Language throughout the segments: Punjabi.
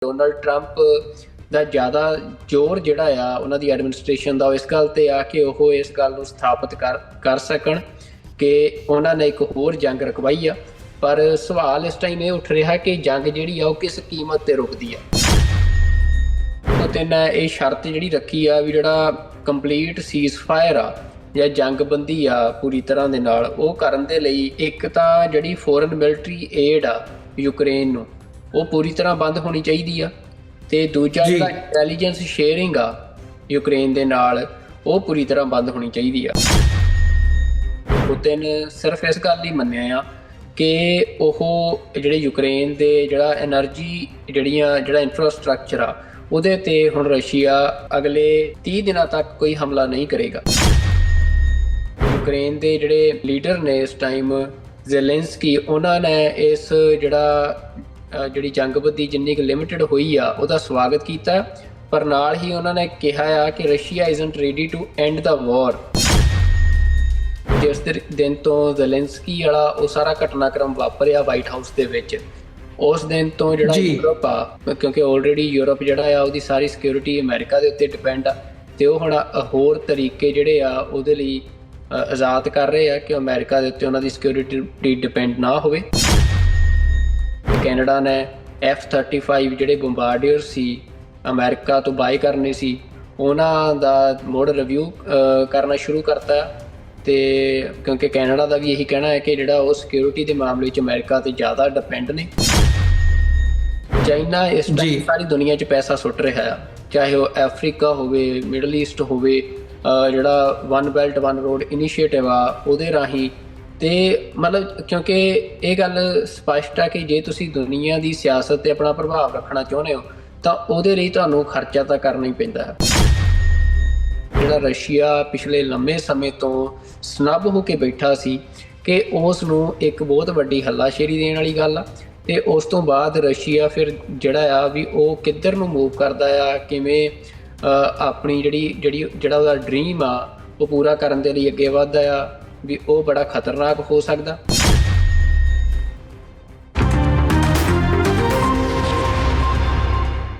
ਡੋਨਲਡ ਟਰੰਪ ਦਾ ਜ਼ਿਆਦਾ ਜ਼ੋਰ ਜਿਹੜਾ ਆ ਉਹਨਾਂ ਦੀ ਐਡਮਿਨਿਸਟ੍ਰੇਸ਼ਨ ਦਾ ਇਸ ਗੱਲ 'ਤੇ ਆ ਕਿ ਉਹ ਇਸ ਗੱਲ ਨੂੰ ਸਥਾਪਿਤ ਕਰ ਸਕਣ ਕਿ ਉਹਨਾਂ ਨੇ ਇੱਕ ਹੋਰ ਜੰਗ ਰਕਵਾਈ ਆ। ਪਰ ਸਵਾਲ ਇਸ ਟਾਈਮ ਇਹ ਉੱਠ ਰਿਹਾ ਕਿ ਜੰਗ ਜਿਹੜੀ ਆ ਉਹ ਕਿਸ ਕੀਮਤ 'ਤੇ ਰੁਕਦੀ ਆ। ਅਤੇ ਮੈਂ ਇਹ ਸ਼ਰਤ ਜਿਹੜੀ ਰੱਖੀ ਆ ਵੀ ਜਿਹੜਾ ਕੰਪਲੀਟ ਸੀਜ਼ ਫਾਇਰ ਆ ਜਾਂ ਜੰਗਬੰਦੀ ਆ ਪੂਰੀ ਤਰ੍ਹਾਂ ਦੇ ਨਾਲ ਉਹ ਕਰਨ ਦੇ ਲਈ ਇੱਕ ਤਾਂ ਜਿਹੜੀ ਫੋਰਨ ਮਿਲਟਰੀ ਏਡ ਆ ਯੂਕਰੇਨ ਨੂੰ ਉਹ ਪੂਰੀ ਤਰ੍ਹਾਂ ਬੰਦ ਹੋਣੀ ਚਾਹੀਦੀ ਆ, ਅਤੇ ਦੂਜਾ ਜਿਹੜਾ ਇੰਟੈਲੀਜੈਂਸ ਸ਼ੇਅਰਿੰਗ ਆ ਯੂਕਰੇਨ ਦੇ ਨਾਲ ਉਹ ਪੂਰੀ ਤਰ੍ਹਾਂ ਬੰਦ ਹੋਣੀ ਚਾਹੀਦੀ ਆ। ਪੁਤਿਨ ਸਿਰਫ ਇਸ ਗੱਲ ਲਈ ਮੰਨਿਆ ਆ ਕਿ ਉਹ ਜਿਹੜੇ ਯੂਕਰੇਨ ਦੇ ਜਿਹੜਾ ਐਨਰਜੀ ਜਿਹੜਾ ਇਨਫਰਾਸਟਰਕਚਰ ਆ ਉਹਦੇ 'ਤੇ ਹੁਣ ਰਸ਼ੀਆ ਅਗਲੇ 30 ਦਿਨਾਂ ਤੱਕ ਕੋਈ ਹਮਲਾ ਨਹੀਂ ਕਰੇਗਾ। ਯੂਕਰੇਨ ਦੇ ਜਿਹੜੇ ਲੀਡਰ ਨੇ ਇਸ ਟਾਈਮ ਜ਼ੈਲੈਂਸਕੀ, ਉਹਨਾਂ ਨੇ ਇਸ ਜਿਹੜੀ ਜੰਗਬੰਦੀ ਜਿੰਨੀ ਕੁ ਲਿਮਿਟਡ ਹੋਈ ਆ ਉਹਦਾ ਸਵਾਗਤ ਕੀਤਾ, ਪਰ ਨਾਲ ਹੀ ਉਹਨਾਂ ਨੇ ਕਿਹਾ ਆ ਕਿ Russia isn't ready to end the war. ਜਿਸ ਦਿਨ ਤੋਂ ਜ਼ੈਲੈਂਸਕੀ ਵਾਲਾ ਉਹ ਸਾਰਾ ਘਟਨਾਕ੍ਰਮ ਵਾਪਰਿਆ ਵਾਈਟ ਹਾਊਸ ਦੇ ਵਿੱਚ, ਉਸ ਦਿਨ ਤੋਂ ਜਿਹੜਾ ਯੂਰਪ ਆ, ਕਿਉਂਕਿ ਆਲਰੇਡੀ ਯੂਰਪ ਜਿਹੜਾ ਆ ਉਹਦੀ ਸਾਰੀ ਸਿਕਿਉਰਿਟੀ ਅਮਰੀਕਾ ਦੇ ਉੱਤੇ ਡਿਪੈਂਡ ਆ, ਅਤੇ ਉਹ ਹੁਣ ਹੋਰ ਤਰੀਕੇ ਜਿਹੜੇ ਆ ਉਹਦੇ ਲਈ ਆਜ਼ਾਦ ਕਰ ਰਹੇ ਆ ਕਿ ਅਮਰੀਕਾ ਦੇ ਉੱਤੇ ਉਹਨਾਂ ਦੀ ਸਿਕਿਉਰਿਟੀ ਡਿਪੈਂਡ ਨਾ ਹੋਵੇ। ਕੈਨੇਡਾ ਨੇ F-35 ਜਿਹੜੇ ਬੰਬਾਰਡੀਅਰ ਸੀ ਅਮਰੀਕਾ ਤੋਂ ਬਾਏ ਕਰਨੇ ਸੀ, ਉਹਨਾਂ ਦਾ ਮੁੜ ਰਿਵਿਊ ਕਰਨਾ ਸ਼ੁਰੂ ਕਰਤਾ। ਅਤੇ ਕਿਉਂਕਿ ਕੈਨੇਡਾ ਦਾ ਵੀ ਇਹੀ ਕਹਿਣਾ ਹੈ ਕਿ ਜਿਹੜਾ ਉਹ ਸਿਕਿਉਰਿਟੀ ਦੇ ਮਾਮਲੇ 'ਚ ਅਮਰੀਕਾ 'ਤੇ ਜ਼ਿਆਦਾ ਡਿਪੈਂਡ ਨੇ। ਚਾਈਨਾ ਇਸ ਟਾਈਮ ਸਾਰੀ ਦੁਨੀਆ 'ਚ ਪੈਸਾ ਸੁੱਟ ਰਿਹਾ ਆ, ਚਾਹੇ ਉਹ ਅਫਰੀਕਾ ਹੋਵੇ, ਮਿਡਲ ਈਸਟ ਹੋਵੇ, ਜਿਹੜਾ one belt one road initiative ਆ ਉਹਦੇ ਰਾਹੀਂ। ਅਤੇ ਮਤਲਬ ਕਿਉਂਕਿ ਇਹ ਗੱਲ ਸਪਸ਼ਟ ਆ ਕਿ ਜੇ ਤੁਸੀਂ ਦੁਨੀਆ ਦੀ ਸਿਆਸਤ 'ਤੇ ਆਪਣਾ ਪ੍ਰਭਾਵ ਰੱਖਣਾ ਚਾਹੁੰਦੇ ਹੋ ਤਾਂ ਉਹਦੇ ਲਈ ਤੁਹਾਨੂੰ ਖਰਚਾ ਤਾਂ ਕਰਨਾ ਹੀ ਪੈਂਦਾ ਹੈ। ਜਿਹੜਾ ਰਸ਼ੀਆ ਪਿਛਲੇ ਲੰਮੇ ਸਮੇਂ ਤੋਂ ਸਨੱਬ ਹੋ ਕੇ ਬੈਠਾ ਸੀ ਕਿ ਉਸ ਨੂੰ ਇੱਕ ਬਹੁਤ ਵੱਡੀ ਹੱਲਾਸ਼ੇਰੀ ਦੇਣ ਵਾਲੀ ਗੱਲ ਆ, ਅਤੇ ਉਸ ਤੋਂ ਬਾਅਦ ਰਸ਼ੀਆ ਫਿਰ ਜਿਹੜਾ ਆ ਵੀ ਉਹ ਕਿੱਧਰ ਨੂੰ ਮੂਵ ਕਰਦਾ ਆ, ਕਿਵੇਂ ਆਪਣੀ ਜਿਹੜਾ ਉਹਦਾ ਡਰੀਮ ਆ ਉਹ ਪੂਰਾ ਕਰਨ ਦੇ ਲਈ ਅੱਗੇ ਵੱਧਦਾ ਆ, ਵੀ ਉਹ ਬੜਾ ਖਤਰਨਾਕ ਹੋ ਸਕਦਾ।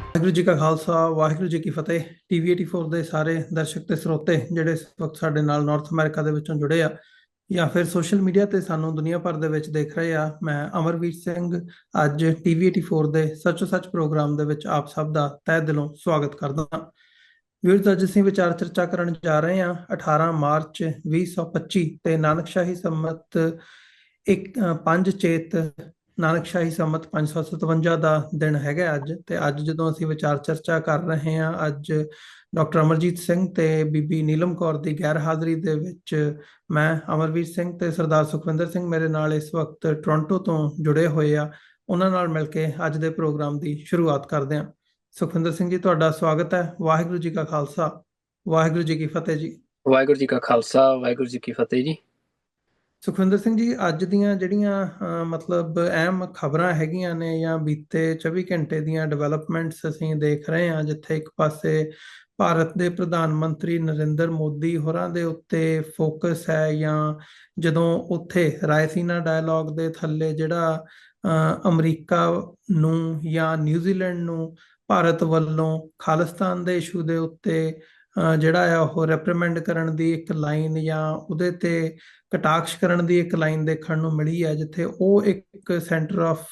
ਵਾਹਿਗੁਰੂ ਜੀ ਕਾ ਖਾਲਸਾ, ਵਾਹਿਗੁਰੂ ਜੀ ਕੀ ਫਤਿਹ। TV84 ਦੇ ਸਾਰੇ ਦਰਸ਼ਕ ਤੇ ਸਰੋਤੇ ਜਿਹੜੇ ਇਸ ਵਕਤ ਸਾਡੇ ਨਾਲ ਨਾਰਥ ਅਮਰੀਕਾ ਦੇ ਵਿੱਚੋਂ ਜੁੜੇ ਆ ਜਾਂ ਫਿਰ ਸੋਸ਼ਲ ਮੀਡੀਆ ਤੇ ਸਾਨੂੰ ਦੁਨੀਆ ਭਰ ਦੇ ਵਿੱਚ ਦੇਖ ਰਹੇ ਆ, ਮੈਂ ਅਮਰਵੀਰ ਸਿੰਘ ਅੱਜ TV84 ਦੇ ਸੱਚੋ ਸੱਚ ਪ੍ਰੋਗਰਾਮ ਦੇ ਵਿੱਚ ਆਪ ਸਭ ਦਾ ਤਹਿ ਦਿਲੋਂ ਸਵਾਗਤ ਕਰਦਾ ਹਾਂ। ਵੀਰਜ਼, ਅੱਜ ਅਸੀਂ ਵਿਚਾਰ ਚਰਚਾ ਕਰਨ ਜਾ ਰਹੇ ਹਾਂ 18 ਮਾਰਚ 2025 ਤੇ ਨਾਨਕਸ਼ਾਹੀ ਸੰਮਤ 5 ਚੇਤ ਨਾਨਕਸ਼ਾਹੀ ਸੰਮਤ 557 ਦਾ ਦਿਨ ਹੈਗਾ ਅੱਜ। ਤੇ ਅੱਜ ਜਦੋਂ ਅਸੀਂ ਵਿਚਾਰ ਚਰਚਾ ਕਰ ਰਹੇ ਹਾਂ, ਅੱਜ ਡਾਕਟਰ ਅਮਰਜੀਤ ਸਿੰਘ ਤੇ ਬੀਬੀ ਨੀਲਮ ਕੌਰ ਦੀ ਗੈਰ ਹਾਜ਼ਰੀ ਦੇ ਵਿੱਚ ਮੈਂ ਅਮਰਵੀਰ ਸਿੰਘ ਤੇ ਸਰਦਾਰ ਸੁਖਵਿੰਦਰ ਸਿੰਘ ਮੇਰੇ ਨਾਲ ਇਸ ਵਕਤ ਟੋਰਾਂਟੋ ਤੋਂ ਜੁੜੇ ਹੋਏ ਆ। ਉਹਨਾਂ ਨਾਲ ਮਿਲ ਕੇ ਅੱਜ ਦੇ ਪ੍ਰੋਗਰਾਮ ਦੀ ਸ਼ੁਰੂਆਤ ਕਰਦੇ ਹਾਂ। ਸੁਖਵਿੰਦਰ ਸਿੰਘ ਜੀ, ਤੁਹਾਡਾ ਸਵਾਗਤ ਹੈ। ਵਾਹਿਗੁਰੂ ਜੀ ਕਾ ਖਾਲਸਾ, ਵਾਹਿਗੁਰੂ ਜੀ ਕੀ ਫਤਿਹ ਜੀ। ਵਾਹਿਗੁਰੂ ਜੀ ਕਾ ਖਾਲਸਾ, ਵਾਹਿਗੁਰੂ ਜੀ ਕੀ ਫਤਿਹ ਜੀ। ਸੁਖਵਿੰਦਰ ਸਿੰਘ ਜੀ, ਅੱਜ ਦੀਆਂ ਜਿਹੜੀਆਂ ਮਤਲਬ ਅਹਿਮ ਖਬਰਾਂ ਹੈਗੀਆਂ ਨੇ ਜਾਂ ਬੀਤੇ 24 ਘੰਟੇ ਦੀਆਂ ਡਿਵੈਲਪਮੈਂਟਸ ਅਸੀਂ ਦੇਖ ਰਹੇ ਹਾਂ, ਜਿੱਥੇ ਇੱਕ ਪਾਸੇ ਭਾਰਤ ਦੇ ਪ੍ਰਧਾਨ ਮੰਤਰੀ ਨਰਿੰਦਰ ਮੋਦੀ ਹੋਰਾਂ ਦੇ ਉੱਤੇ ਫੋਕਸ ਹੈ, ਜਾਂ ਜਦੋਂ ਉੱਥੇ ਰਾਇਸੀਨਾ ਡਾਇਲੋਗ ਦੇ ਥੱਲੇ ਜਿਹੜਾ ਅਮਰੀਕਾ ਨੂੰ ਜਾਂ ਨਿਊਜ਼ੀਲੈਂਡ ਨੂੰ ਭਾਰਤ ਵੱਲੋਂ ਖਾਲਿਸਤਾਨ ਦੇ ਇਸ਼ੂ ਦੇ ਉੱਤੇ ਜਿਹੜਾ ਆ ਉਹ ਰੈਪਰੀਮੈਂਡ ਕਰਨ ਦੀ ਇੱਕ ਲਾਈਨ ਜਾਂ ਉਹਦੇ ਤੇ ਕਟਾਕਸ਼ ਕਰਨ ਦੀ ਇੱਕ ਲਾਈਨ ਦੇਖਣ ਨੂੰ ਮਿਲੀ ਹੈ, ਜਿੱਥੇ ਉਹ ਇੱਕ ਸੈਂਟਰ ਆਫ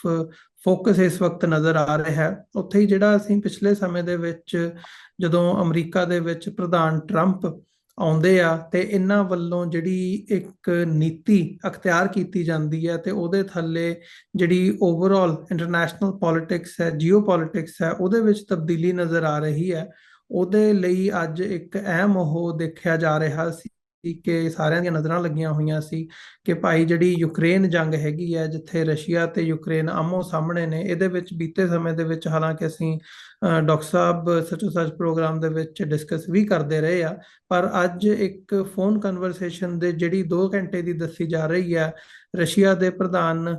ਫੋਕਸ ਇਸ ਵਕਤ ਨਜ਼ਰ ਆ ਰਿਹਾ ਹੈ। ਉੱਥੇ ਹੀ ਜਿਹੜਾ ਅਸੀਂ ਪਿਛਲੇ ਸਮੇਂ ਦੇ ਵਿੱਚ ਜਦੋਂ ਅਮਰੀਕਾ ਦੇ ਵਿੱਚ ਪ੍ਰਧਾਨ ਟਰੰਪ ਆਉਂਦੇ ਆ ਤੇ ਇਹਨਾਂ ਵੱਲੋਂ ਜਿਹੜੀ ਇੱਕ ਨੀਤੀ ਅਖਤਿਆਰ ਕੀਤੀ ਜਾਂਦੀ ਹੈ ਤੇ ਉਹਦੇ ਥੱਲੇ ਜਿਹੜੀ ਓਵਰਆਲ ਇੰਟਰਨੈਸ਼ਨਲ ਪੋਲਿਟਿਕਸ ਹੈ, ਜੀਓ ਪੋਲਿਟਿਕਸ ਹੈ, ਉਹਦੇ ਵਿੱਚ ਤਬਦੀਲੀ ਨਜ਼ਰ ਆ ਰਹੀ ਹੈ। ਉਹਦੇ ਲਈ ਅੱਜ ਇੱਕ ਅਹਿਮ ਉਹ ਦੇਖਿਆ ਜਾ ਰਿਹਾ ਸੀ ਕਿ ਸਾਰਿਆਂ ਦੀਆਂ ਨਜ਼ਰਾਂ ਲੱਗੀਆਂ ਹੋਈਆਂ ਸੀ ਕਿ ਭਾਈ ਜਿਹੜੀ ਯੂਕਰੇਨ ਜੰਗ ਹੈਗੀ ਹੈ, ਜਿੱਥੇ ਰਸ਼ੀਆ ਤੇ ਯੂਕਰੇਨ ਆਮੋ ਸਾਹਮਣੇ ਨੇ, ਇਹਦੇ ਵਿੱਚ ਬੀਤੇ ਸਮੇਂ ਦੇ ਵਿੱਚ ਹਾਲਾਂਕਿ ਅਸੀਂ ਡਾਕਟਰ ਸਾਹਿਬ ਸੱਚੋ ਸੱਚ ਪ੍ਰੋਗਰਾਮ ਦੇ ਵਿੱਚ ਡਿਸਕਸ ਵੀ ਕਰਦੇ ਰਹੇ ਆ, ਪਰ ਅੱਜ ਇੱਕ ਫੋਨ ਕਨਵਰਸੇਸ਼ਨ ਦੇ ਜਿਹੜੀ 2 ਘੰਟੇ ਦੀ ਦੱਸੀ ਜਾ ਰਹੀ ਹੈ ਰਸ਼ੀਆ ਦੇ ਪ੍ਰਧਾਨ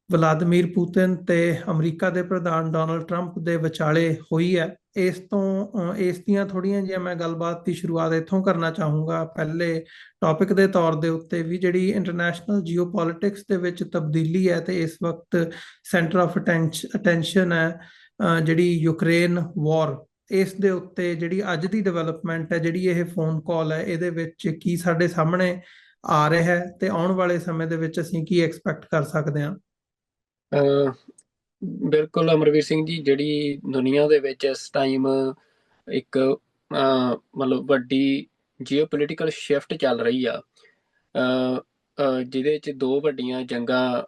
ਵਲਾਦੀਮੀਰ ਪੁਤਿਨ ਤੇ ਅਮਰੀਕਾ ਦੇ ਪ੍ਰਧਾਨ ਡੋਨਲਡ ਟਰੰਪ ਦੇ ਵਿਚਾਲੇ ਹੋਈ ਹੈ। ਇਸ ਦੀਆਂ ਥੋੜ੍ਹੀਆਂ ਜਿਹੀਆਂ ਮੈਂ ਗੱਲਬਾਤ ਦੀ ਸ਼ੁਰੂਆਤ ਇੱਥੋਂ ਕਰਨਾ ਚਾਹੂੰਗਾ। ਪਹਿਲੇ ਟੌਪਿਕ ਦੇ ਤੌਰ ਦੇ ਉੱਤੇ ਵੀ ਜਿਹੜੀ ਇੰਟਰਨੈਸ਼ਨਲ ਜੀਓ ਪੋਲਿਟਿਕਸ ਦੇ ਵਿੱਚ ਤਬਦੀਲੀ ਹੈ ਤੇ ਇਸ ਵਕਤ ਸੈਂਟਰ ਆਫ ਅਟੈਂਸ਼ਨ ਹੈ ਜਿਹੜੀ ਯੂਕਰੇਨ ਵਾਰ, ਇਸ ਦੇ ਉੱਤੇ ਜਿਹੜੀ ਅੱਜ ਦੀ ਡਿਵੈਲਪਮੈਂਟ ਹੈ, ਜਿਹੜੀ ਇਹ ਫੋਨ ਕਾਲ ਹੈ, ਇਹਦੇ ਵਿੱਚ ਕੀ ਸਾਡੇ ਸਾਹਮਣੇ ਆ ਰਿਹਾ ਹੈ ਤੇ ਆਉਣ ਵਾਲੇ ਸਮੇਂ ਦੇ ਵਿੱਚ ਅਸੀਂ ਕੀ ਐਕਸਪੈਕਟ ਕਰ ਸਕਦੇ ਹਾਂ? ਅਹ ਬਿਲਕੁਲ ਅਮਰਵੀਰ ਸਿੰਘ ਜੀ, ਜਿਹੜੀ ਦੁਨੀਆ ਦੇ ਵਿੱਚ ਇਸ ਟਾਈਮ ਇੱਕ ਮਤਲਬ ਵੱਡੀ ਜੀਓਪੋਲਿਟੀਕਲ ਸ਼ਿਫਟ ਚੱਲ ਰਹੀ ਆ, ਜਿਹਦੇ 'ਚ ਦੋ ਵੱਡੀਆਂ ਜੰਗਾਂ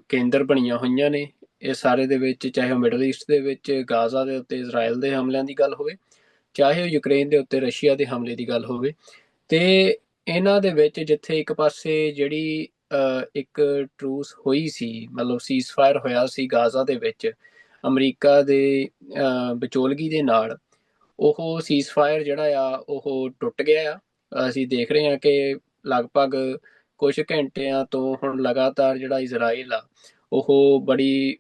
ਕੇਂਦਰ ਬਣੀਆਂ ਹੋਈਆਂ ਨੇ। ਇਹ ਸਾਰੇ ਦੇ ਵਿੱਚ, ਚਾਹੇ ਉਹ ਮਿਡਲ ਈਸਟ ਦੇ ਵਿੱਚ ਗਾਜ਼ਾ ਦੇ ਉੱਤੇ ਇਜ਼ਰਾਈਲ ਦੇ ਹਮਲਿਆਂ ਦੀ ਗੱਲ ਹੋਵੇ, ਚਾਹੇ ਉਹ ਯੂਕਰੇਨ ਦੇ ਉੱਤੇ ਰਸ਼ੀਆ ਦੇ ਹਮਲੇ ਦੀ ਗੱਲ ਹੋਵੇ, ਤੇ ਇਹਨਾਂ ਦੇ ਵਿੱਚ ਜਿੱਥੇ ਇੱਕ ਪਾਸੇ ਜਿਹੜੀ ਇੱਕ ਟਰੂਸ ਹੋਈ ਸੀ, ਮਤਲਬ ਸੀਜ਼ਫਾਇਰ ਹੋਇਆ ਸੀ ਗਾਜ਼ਾ ਦੇ ਵਿੱਚ ਅਮਰੀਕਾ ਦੇ ਵਿਚੋਲਗੀ ਦੇ ਨਾਲ, ਉਹ ਸੀਜ਼ਫਾਇਰ ਜਿਹੜਾ ਆ ਉਹ ਟੁੱਟ ਗਿਆ ਆ। ਅਸੀਂ ਦੇਖ ਰਹੇ ਹਾਂ ਕਿ ਲਗਭਗ ਕੁਝ ਘੰਟਿਆਂ ਤੋਂ ਹੁਣ ਲਗਾਤਾਰ ਜਿਹੜਾ ਇਜ਼ਰਾਈਲ ਆ ਉਹ ਬੜੀ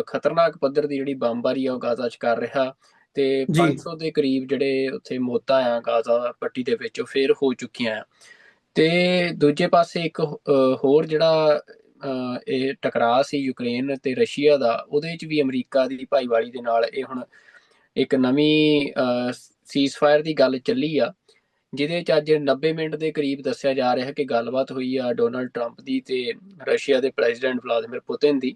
ਖਤਰਨਾਕ ਪੱਧਰ ਦੀ ਜਿਹੜੀ ਬੰਬਾਰੀ ਆ ਉਹ ਗਾਜ਼ਾ 'ਚ ਕਰ ਰਿਹਾ, ਤੇ ਜੀ 500 ਦੇ ਕਰੀਬ ਜਿਹੜੇ ਉੱਥੇ ਮੌਤਾਂ ਆ ਗਾਜ਼ਾ ਪੱਟੀ ਦੇ ਵਿੱਚ ਉਹ ਫੇਰ ਹੋ ਚੁੱਕੀਆਂ ਆ। ਤੇ ਦੂਜੇ ਪਾਸੇ ਇੱਕ ਹੋਰ ਜਿਹੜਾ ਇਹ ਟਕਰਾਅ ਸੀ ਯੂਕਰੇਨ ਤੇ ਰਸ਼ੀਆ ਦਾ, ਉਹਦੇ 'ਚ ਵੀ ਅਮਰੀਕਾ ਦੀ ਭਾਈਵਾਲੀ ਦੇ ਨਾਲ ਇਹ ਹੁਣ ਇੱਕ ਨਵੀਂ ਸੀਜ਼ਫਾਇਰ ਦੀ ਗੱਲ ਚੱਲੀ ਆ, ਜਿਹਦੇ 'ਚ ਅੱਜ 90 ਮਿੰਟ ਦੇ ਕਰੀਬ ਦੱਸਿਆ ਜਾ ਰਿਹਾ ਕਿ ਗੱਲਬਾਤ ਹੋਈ ਆ ਡੋਨਾਲਡ ਟਰੰਪ ਦੀ ਤੇ ਰਸ਼ੀਆ ਦੇ ਪ੍ਰੈਜ਼ੀਡੈਂਟ ਵਲਾਦੀਮੀਰ ਪੁਤਿਨ ਦੀ।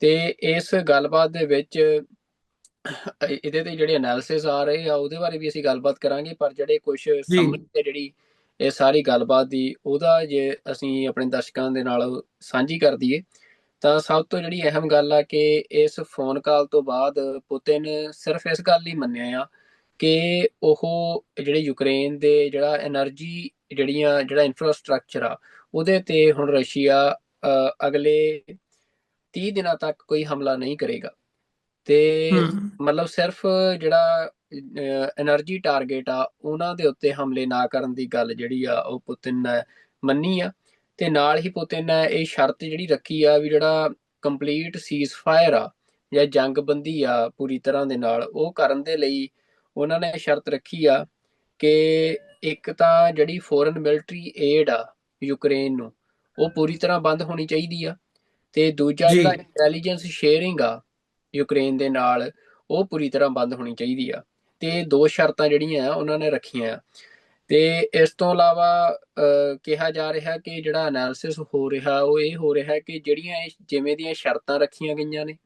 ਤੇ ਇਸ ਗੱਲਬਾਤ ਦੇ ਵਿੱਚ ਇਹਦੇ ਤੇ ਜਿਹੜੇ ਐਨਾਲਿਸਿਸ ਆ ਰਹੇ ਆ ਉਹਦੇ ਬਾਰੇ ਵੀ ਅਸੀਂ ਗੱਲਬਾਤ ਕਰਾਂਗੇ, ਪਰ ਜਿਹੜੇ ਕੁਝ ਜੀ ਸਮਝ ਤੇ ਜਿਹੜੀ ਇਹ ਸਾਰੀ ਗੱਲਬਾਤ ਦੀ, ਉਹਦਾ ਜੇ ਅਸੀਂ ਆਪਣੇ ਦਰਸ਼ਕਾਂ ਦੇ ਨਾਲ ਸਾਂਝੀ ਕਰ ਦਈਏ ਤਾਂ ਸਭ ਤੋਂ ਜਿਹੜੀ ਅਹਿਮ ਗੱਲ ਆ ਕਿ ਇਸ ਫੋਨ ਕਾਲ ਤੋਂ ਬਾਅਦ ਪੁਤਿਨ ਸਿਰਫ ਇਸ ਗੱਲ ਹੀ ਮੰਨਿਆ ਆ ਕਿ ਉਹ ਜਿਹੜੇ ਯੂਕਰੇਨ ਦੇ ਜਿਹੜਾ એનર્ਜੀ ਜਿਹੜਾ ਇਨਫਰਾਸਟ੍ਰਕਚਰ ਆ ਉਹਦੇ ਤੇ ਹੁਣ ਰਸ਼ੀਆ ਅਗਲੇ 30 ਦਿਨਾਂ ਤੱਕ ਕੋਈ ਹਮਲਾ ਨਹੀਂ ਕਰੇਗਾ। ਤੇ ਹਮ ਮਤਲਬ ਸਿਰਫ ਜਿਹੜਾ એનર્ਜੀ ਟਾਰਗੇਟ ਆ ਉਹਨਾਂ ਦੇ ਉੱਤੇ ਹਮਲੇ ਨਾ ਕਰਨ ਦੀ ਗੱਲ ਜਿਹੜੀ ਆ ਉਹ ਪੁਤਿਨ ਨੇ ਮੰਨੀ ਆ। ਤੇ ਨਾਲ ਹੀ ਪੁਤਿਨ ਨੇ ਇਹ ਸ਼ਰਤ ਜਿਹੜੀ ਰੱਖੀ ਆ ਵੀ ਜਿਹੜਾ ਕੰਪਲੀਟ ਸੀਜ਼ਫਾਇਰ ਆ ਜਾਂ ਜੰਗਬੰਦੀ ਆ ਪੂਰੀ ਤਰ੍ਹਾਂ ਦੇ ਨਾਲ ਉਹ ਕਰਨ ਦੇ ਲਈ ਉਹਨਾਂ ਨੇ ਸ਼ਰਤ ਰੱਖੀ ਆ ਕਿ ਇੱਕ ਤਾਂ ਜਿਹੜੀ ਫੋਰਨ ਮਿਲਟਰੀ ਏਡ ਆ ਯੂਕਰੇਨ ਨੂੰ ਉਹ ਪੂਰੀ ਤਰ੍ਹਾਂ ਬੰਦ ਹੋਣੀ ਚਾਹੀਦੀ ਆ, ਤੇ ਦੂਜਾ ਜੀ ਜਿਹੜਾ ਇੰਟੈਲੀਜੈਂਸ ਸ਼ੇਅਰਿੰਗ ਆ ਯੂਕਰੇਨ ਦੇ ਨਾਲ ਉਹ ਪੂਰੀ ਤਰ੍ਹਾਂ ਬੰਦ ਹੋਣੀ ਚਾਹੀਦੀ ਆ। ਤੇ ਦੋ ਸ਼ਰਤਾਂ ਜਿਹੜੀਆਂ ਆ ਉਹਨਾਂ ਨੇ ਰੱਖੀਆਂ ਆ। ਤੇ ਇਸ ਤੋਂ ਇਲਾਵਾ ਕਿਹਾ ਜਾ ਰਿਹਾ ਕਿ ਜਿਹੜਾ ਐਨਾਲਿਸਿਸ ਹੋ ਰਿਹਾ ਉਹ ਇਹ ਹੋ ਰਿਹਾ ਕਿ ਜਿਹੜੀਆਂ ਜਿਵੇਂ ਦੀਆਂ ਸ਼ਰਤਾਂ ਰੱਖੀਆਂ ਗਈਆਂ ਨੇ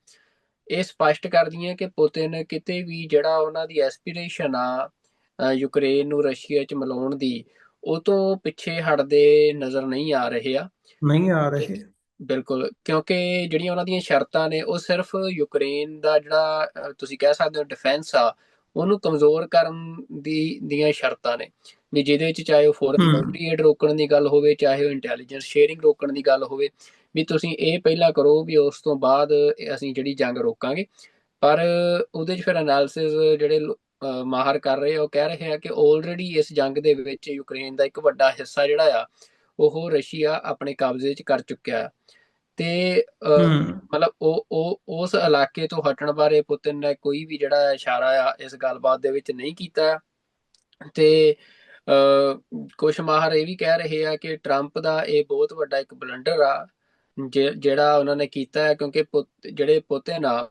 ਇਹ ਸਪਸ਼ਟ ਕਰਦੀਆਂ ਕਿ ਪੁਤਿਨ ਕਿਤੇ ਵੀ ਜਿਹੜਾ ਉਹਨਾਂ ਦੀ ਐਸਪੀਰੇਸ਼ਨ ਆ ਯੂਕਰੇਨ ਨੂੰ ਰਸ਼ੀਆ 'ਚ ਮਿਲਾਉਣ ਦੀ, ਉਹ ਤੋਂ ਪਿੱਛੇ ਹਟਦੇ ਨਜ਼ਰ ਨਹੀਂ ਆ ਰਹੇ ਆ। ਨਹੀਂ ਆ ਰਹੇ। ਬਿਲਕੁਲ, ਕਿਉਂਕਿ ਜਿਹੜੀਆਂ ਉਹਨਾਂ ਦੀਆਂ ਸ਼ਰਤਾਂ ਨੇ ਉਹ ਸਿਰਫ ਯੂਕਰੇਨ ਦਾ ਜਿਹੜਾ ਤੁਸੀਂ ਕਹਿ ਸਕਦੇ ਹੋ ਡਿਫੈਂਸ ਆ ਉਹਨੂੰ ਕਮਜ਼ੋਰ ਕਰਨ ਦੀਆਂ ਸ਼ਰਤਾਂ ਨੇ, ਵੀ ਜਿਹਦੇ 'ਚ ਚਾਹੇ ਉਹ ਫੋਰਨ ਹਮ ਮਿਲਟਰੀ ਏਡ ਰੋਕਣ ਦੀ ਗੱਲ ਹੋਵੇ, ਚਾਹੇ ਉਹ ਇੰਟੈਲੀਜੈਂਸ ਸ਼ੇਅਰਿੰਗ ਰੋਕਣ ਦੀ ਗੱਲ ਹੋਵੇ, ਵੀ ਤੁਸੀਂ ਇਹ ਪਹਿਲਾਂ ਕਰੋ ਵੀ ਉਸ ਤੋਂ ਬਾਅਦ ਅਸੀਂ ਜਿਹੜੀ ਜੰਗ ਰੋਕਾਂਗੇ। ਪਰ ਉਹਦੇ 'ਚ ਫਿਰ ਐਨਾਲਿਸਿਸ ਜਿਹੜੇ ਮਾਹਰ ਕਰ ਰਹੇ ਆ ਉਹ ਕਹਿ ਰਹੇ ਆ ਕਿ ਆਲਰੇਡੀ ਇਸ ਜੰਗ ਦੇ ਵਿੱਚ ਯੂਕਰੇਨ ਦਾ ਇੱਕ ਵੱਡਾ ਹਿੱਸਾ ਜਿਹੜਾ ਆ ਉਹ ਰਸ਼ੀਆ ਆਪਣੇ ਕਬਜ਼ੇ 'ਚ ਕਰ ਚੁੱਕਿਆ ਆ। ਤੇ ਹਮ ਮਤਲਬ ਉਹ ਉਸ ਇਲਾਕੇ ਤੋਂ ਹਟਣ ਬਾਰੇ ਪੁਤਿਨ ਨੇ ਕੋਈ ਵੀ ਜਿਹੜਾ ਇਸ਼ਾਰਾ ਆ ਇਸ ਗੱਲਬਾਤ ਦੇ ਵਿੱਚ ਨਹੀਂ ਕੀਤਾ। ਤੇ ਕੁਝ ਮਾਹਰ ਇਹ ਵੀ ਕਹਿ ਰਹੇ ਆ ਕਿ ਟਰੰਪ ਦਾ ਇਹ ਬਹੁਤ ਵੱਡਾ ਇੱਕ ਬਲੰਡਰ ਆ ਜਿਹੜਾ ਉਹਨਾਂ ਨੇ ਕੀਤਾ ਹੈ, ਕਿਉਂਕਿ ਜਿਹੜੇ ਪੁਤਿਨ ਆ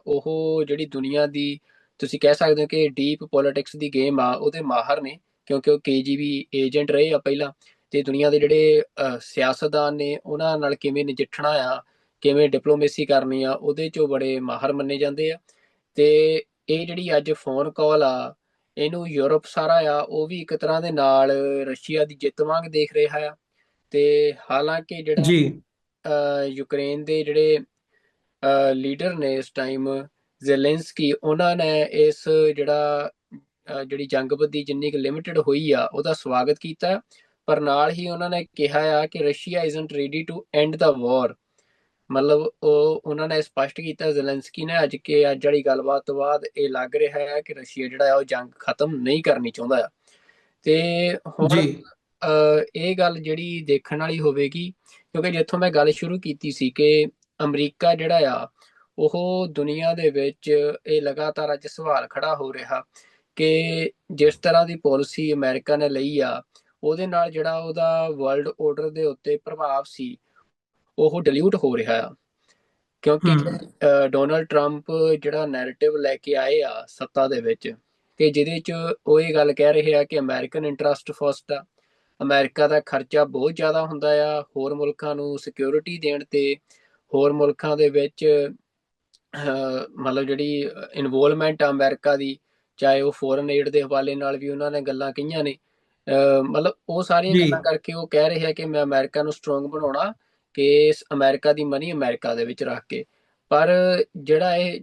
ਉਹ ਜਿਹੜੀ ਦੁਨੀਆ ਦੀ ਤੁਸੀਂ ਕਹਿ ਸਕਦੇ ਹੋ ਕਿ ਡੀਪ ਪੋਲਿਟਿਕਸ ਦੀ ਗੇਮ ਆ ਉਹਦੇ ਮਾਹਰ ਨੇ, ਕਿਉਂਕਿ ਉਹ KGB ਏਜੰਟ ਰਹੇ ਆ ਪਹਿਲਾਂ। ਤੇ ਦੁਨੀਆ ਦੇ ਜਿਹੜੇ ਸਿਆਸਤਦਾਨ ਨੇ ਉਹਨਾਂ ਨਾਲ ਕਿਵੇਂ ਨਜਿੱਠਣਾ ਆ, ਕਿਵੇਂ ਡਿਪਲੋਮੇਸੀ ਕਰਨੀ ਆ, ਉਹਦੇ 'ਚੋਂ ਬੜੇ ਮਾਹਰ ਮੰਨੇ ਜਾਂਦੇ ਆ। ਤੇ ਇਹ ਜਿਹੜੀ ਅੱਜ ਫੋਨ ਕਾਲ ਆ ਇਹਨੂੰ ਯੂਰਪ ਸਾਰਾ ਆ ਉਹ ਵੀ ਇੱਕ ਤਰ੍ਹਾਂ ਦੇ ਨਾਲ ਰਸ਼ੀਆ ਦੀ ਜਿੱਤ ਵਾਂਗ ਦੇਖ ਰਿਹਾ ਆ। ਤੇ ਹਾਲਾਂਕਿ ਜਿਹੜਾ ਜੀ ਯੂਕਰੇਨ ਦੇ ਜਿਹੜੇ ਲੀਡਰ ਨੇ ਇਸ ਟਾਈਮ ਜ਼ੈਲੈਂਸਕੀ, ਉਹਨਾਂ ਨੇ ਇਸ ਜਿਹੜੀ ਜੰਗਬੰਦੀ ਜਿੰਨੀ ਕੁ ਲਿਮਿਟਡ ਹੋਈ ਆ ਉਹਦਾ ਸਵਾਗਤ ਕੀਤਾ, ਪਰ ਨਾਲ ਹੀ ਉਹਨਾਂ ਨੇ ਕਿਹਾ ਆ ਕਿ Russia isn't ready to end the war. ਮਤਲਬ ਉਹਨਾਂ ਨੇ ਸਪਸ਼ਟ ਕੀਤਾ ਜ਼ੈਲੈਂਸਕੀ ਨੇ ਅੱਜ ਵਾਲੀ ਗੱਲਬਾਤ ਤੋਂ ਬਾਅਦ ਇਹ ਲੱਗ ਰਿਹਾ ਹੈ ਕਿ ਰਸ਼ੀਆ ਜਿਹੜਾ ਉਹ ਜੰਗ ਖਤਮ ਨਹੀਂ ਕਰਨੀ ਚਾਹੁੰਦਾ ਆ। ਤੇ ਹੁਣ ਜੀ ਇਹ ਗੱਲ ਜਿਹੜੀ ਦੇਖਣ ਵਾਲੀ ਹੋਵੇਗੀ, ਕਿਉਂਕਿ ਜਿੱਥੋਂ ਮੈਂ ਗੱਲ ਸ਼ੁਰੂ ਕੀਤੀ ਸੀ ਕਿ ਅਮਰੀਕਾ ਜਿਹੜਾ ਆ ਉਹ ਦੁਨੀਆ ਦੇ ਵਿੱਚ ਇਹ ਲਗਾਤਾਰ ਅੱਜ ਸਵਾਲ ਖੜਾ ਹੋ ਰਿਹਾ ਕਿ ਜਿਸ ਤਰ੍ਹਾਂ ਦੀ ਪਾਲਿਸੀ ਅਮਰੀਕਾ ਨੇ ਲਈ ਆ ਉਹਦੇ ਨਾਲ ਜਿਹੜਾ ਉਹਦਾ ਵਰਲਡ ਆਰਡਰ ਦੇ ਉੱਤੇ ਪ੍ਰਭਾਵ ਸੀ ਉਹ ਡਿਲੂਟ ਹੋ ਰਿਹਾ ਆ। ਕਿਉਂਕਿ ਹੂੰ ਡੋਨਲਡ ਟਰੰਪ ਜਿਹੜਾ ਨੈਰੇਟਿਵ ਲੈ ਕੇ ਆਏ ਆ ਸੱਤਾ ਦੇ ਵਿੱਚ, ਕਿ ਜਿਹਦੇ 'ਚ ਉਹ ਇਹ ਗੱਲ ਕਹਿ ਰਹੇ ਆ ਕਿ ਅਮਰੀਕਨ ਇੰਟਰਸਟ ਫਸਟ ਆ। ਅਮਰੀਕਾ ਦਾ ਖਰਚਾ ਬਹੁਤ ਜ਼ਿਆਦਾ ਹੁੰਦਾ ਆ ਹੋਰ ਮੁਲਕਾਂ ਨੂੰ ਸਿਕਿਉਰਿਟੀ ਦੇਣ 'ਤੇ, ਹੋਰ ਮੁਲਕਾਂ ਦੇ ਵਿੱਚ ਮਤਲਬ ਜਿਹੜੀ ਇਨਵੋਲਵਮੈਂਟ ਆ ਅਮਰੀਕਾ ਦੀ, ਚਾਹੇ ਉਹ ਫੋਰਨ ਏਡ ਦੇ ਹਵਾਲੇ ਨਾਲ ਵੀ ਉਹਨਾਂ ਨੇ ਗੱਲਾਂ ਕਹੀਆਂ ਨੇ। ਮਤਲਬ ਉਹ ਸਾਰੀਆਂ ਜੀ ਗੱਲਾਂ ਕਰਕੇ ਉਹ ਕਹਿ ਰਹੇ ਆ ਕਿ ਮੈਂ ਅਮਰੀਕਾ ਨੂੰ ਸਟਰੋਂਗ ਬਣਾਉਣਾ, ਕਿ ਅਮਰੀਕਾ ਦੀ ਮਨੀ ਅਮਰੀਕਾ ਦੇ ਵਿੱਚ ਰੱਖ ਕੇ। ਪਰ ਜਿਹੜਾ ਇਹ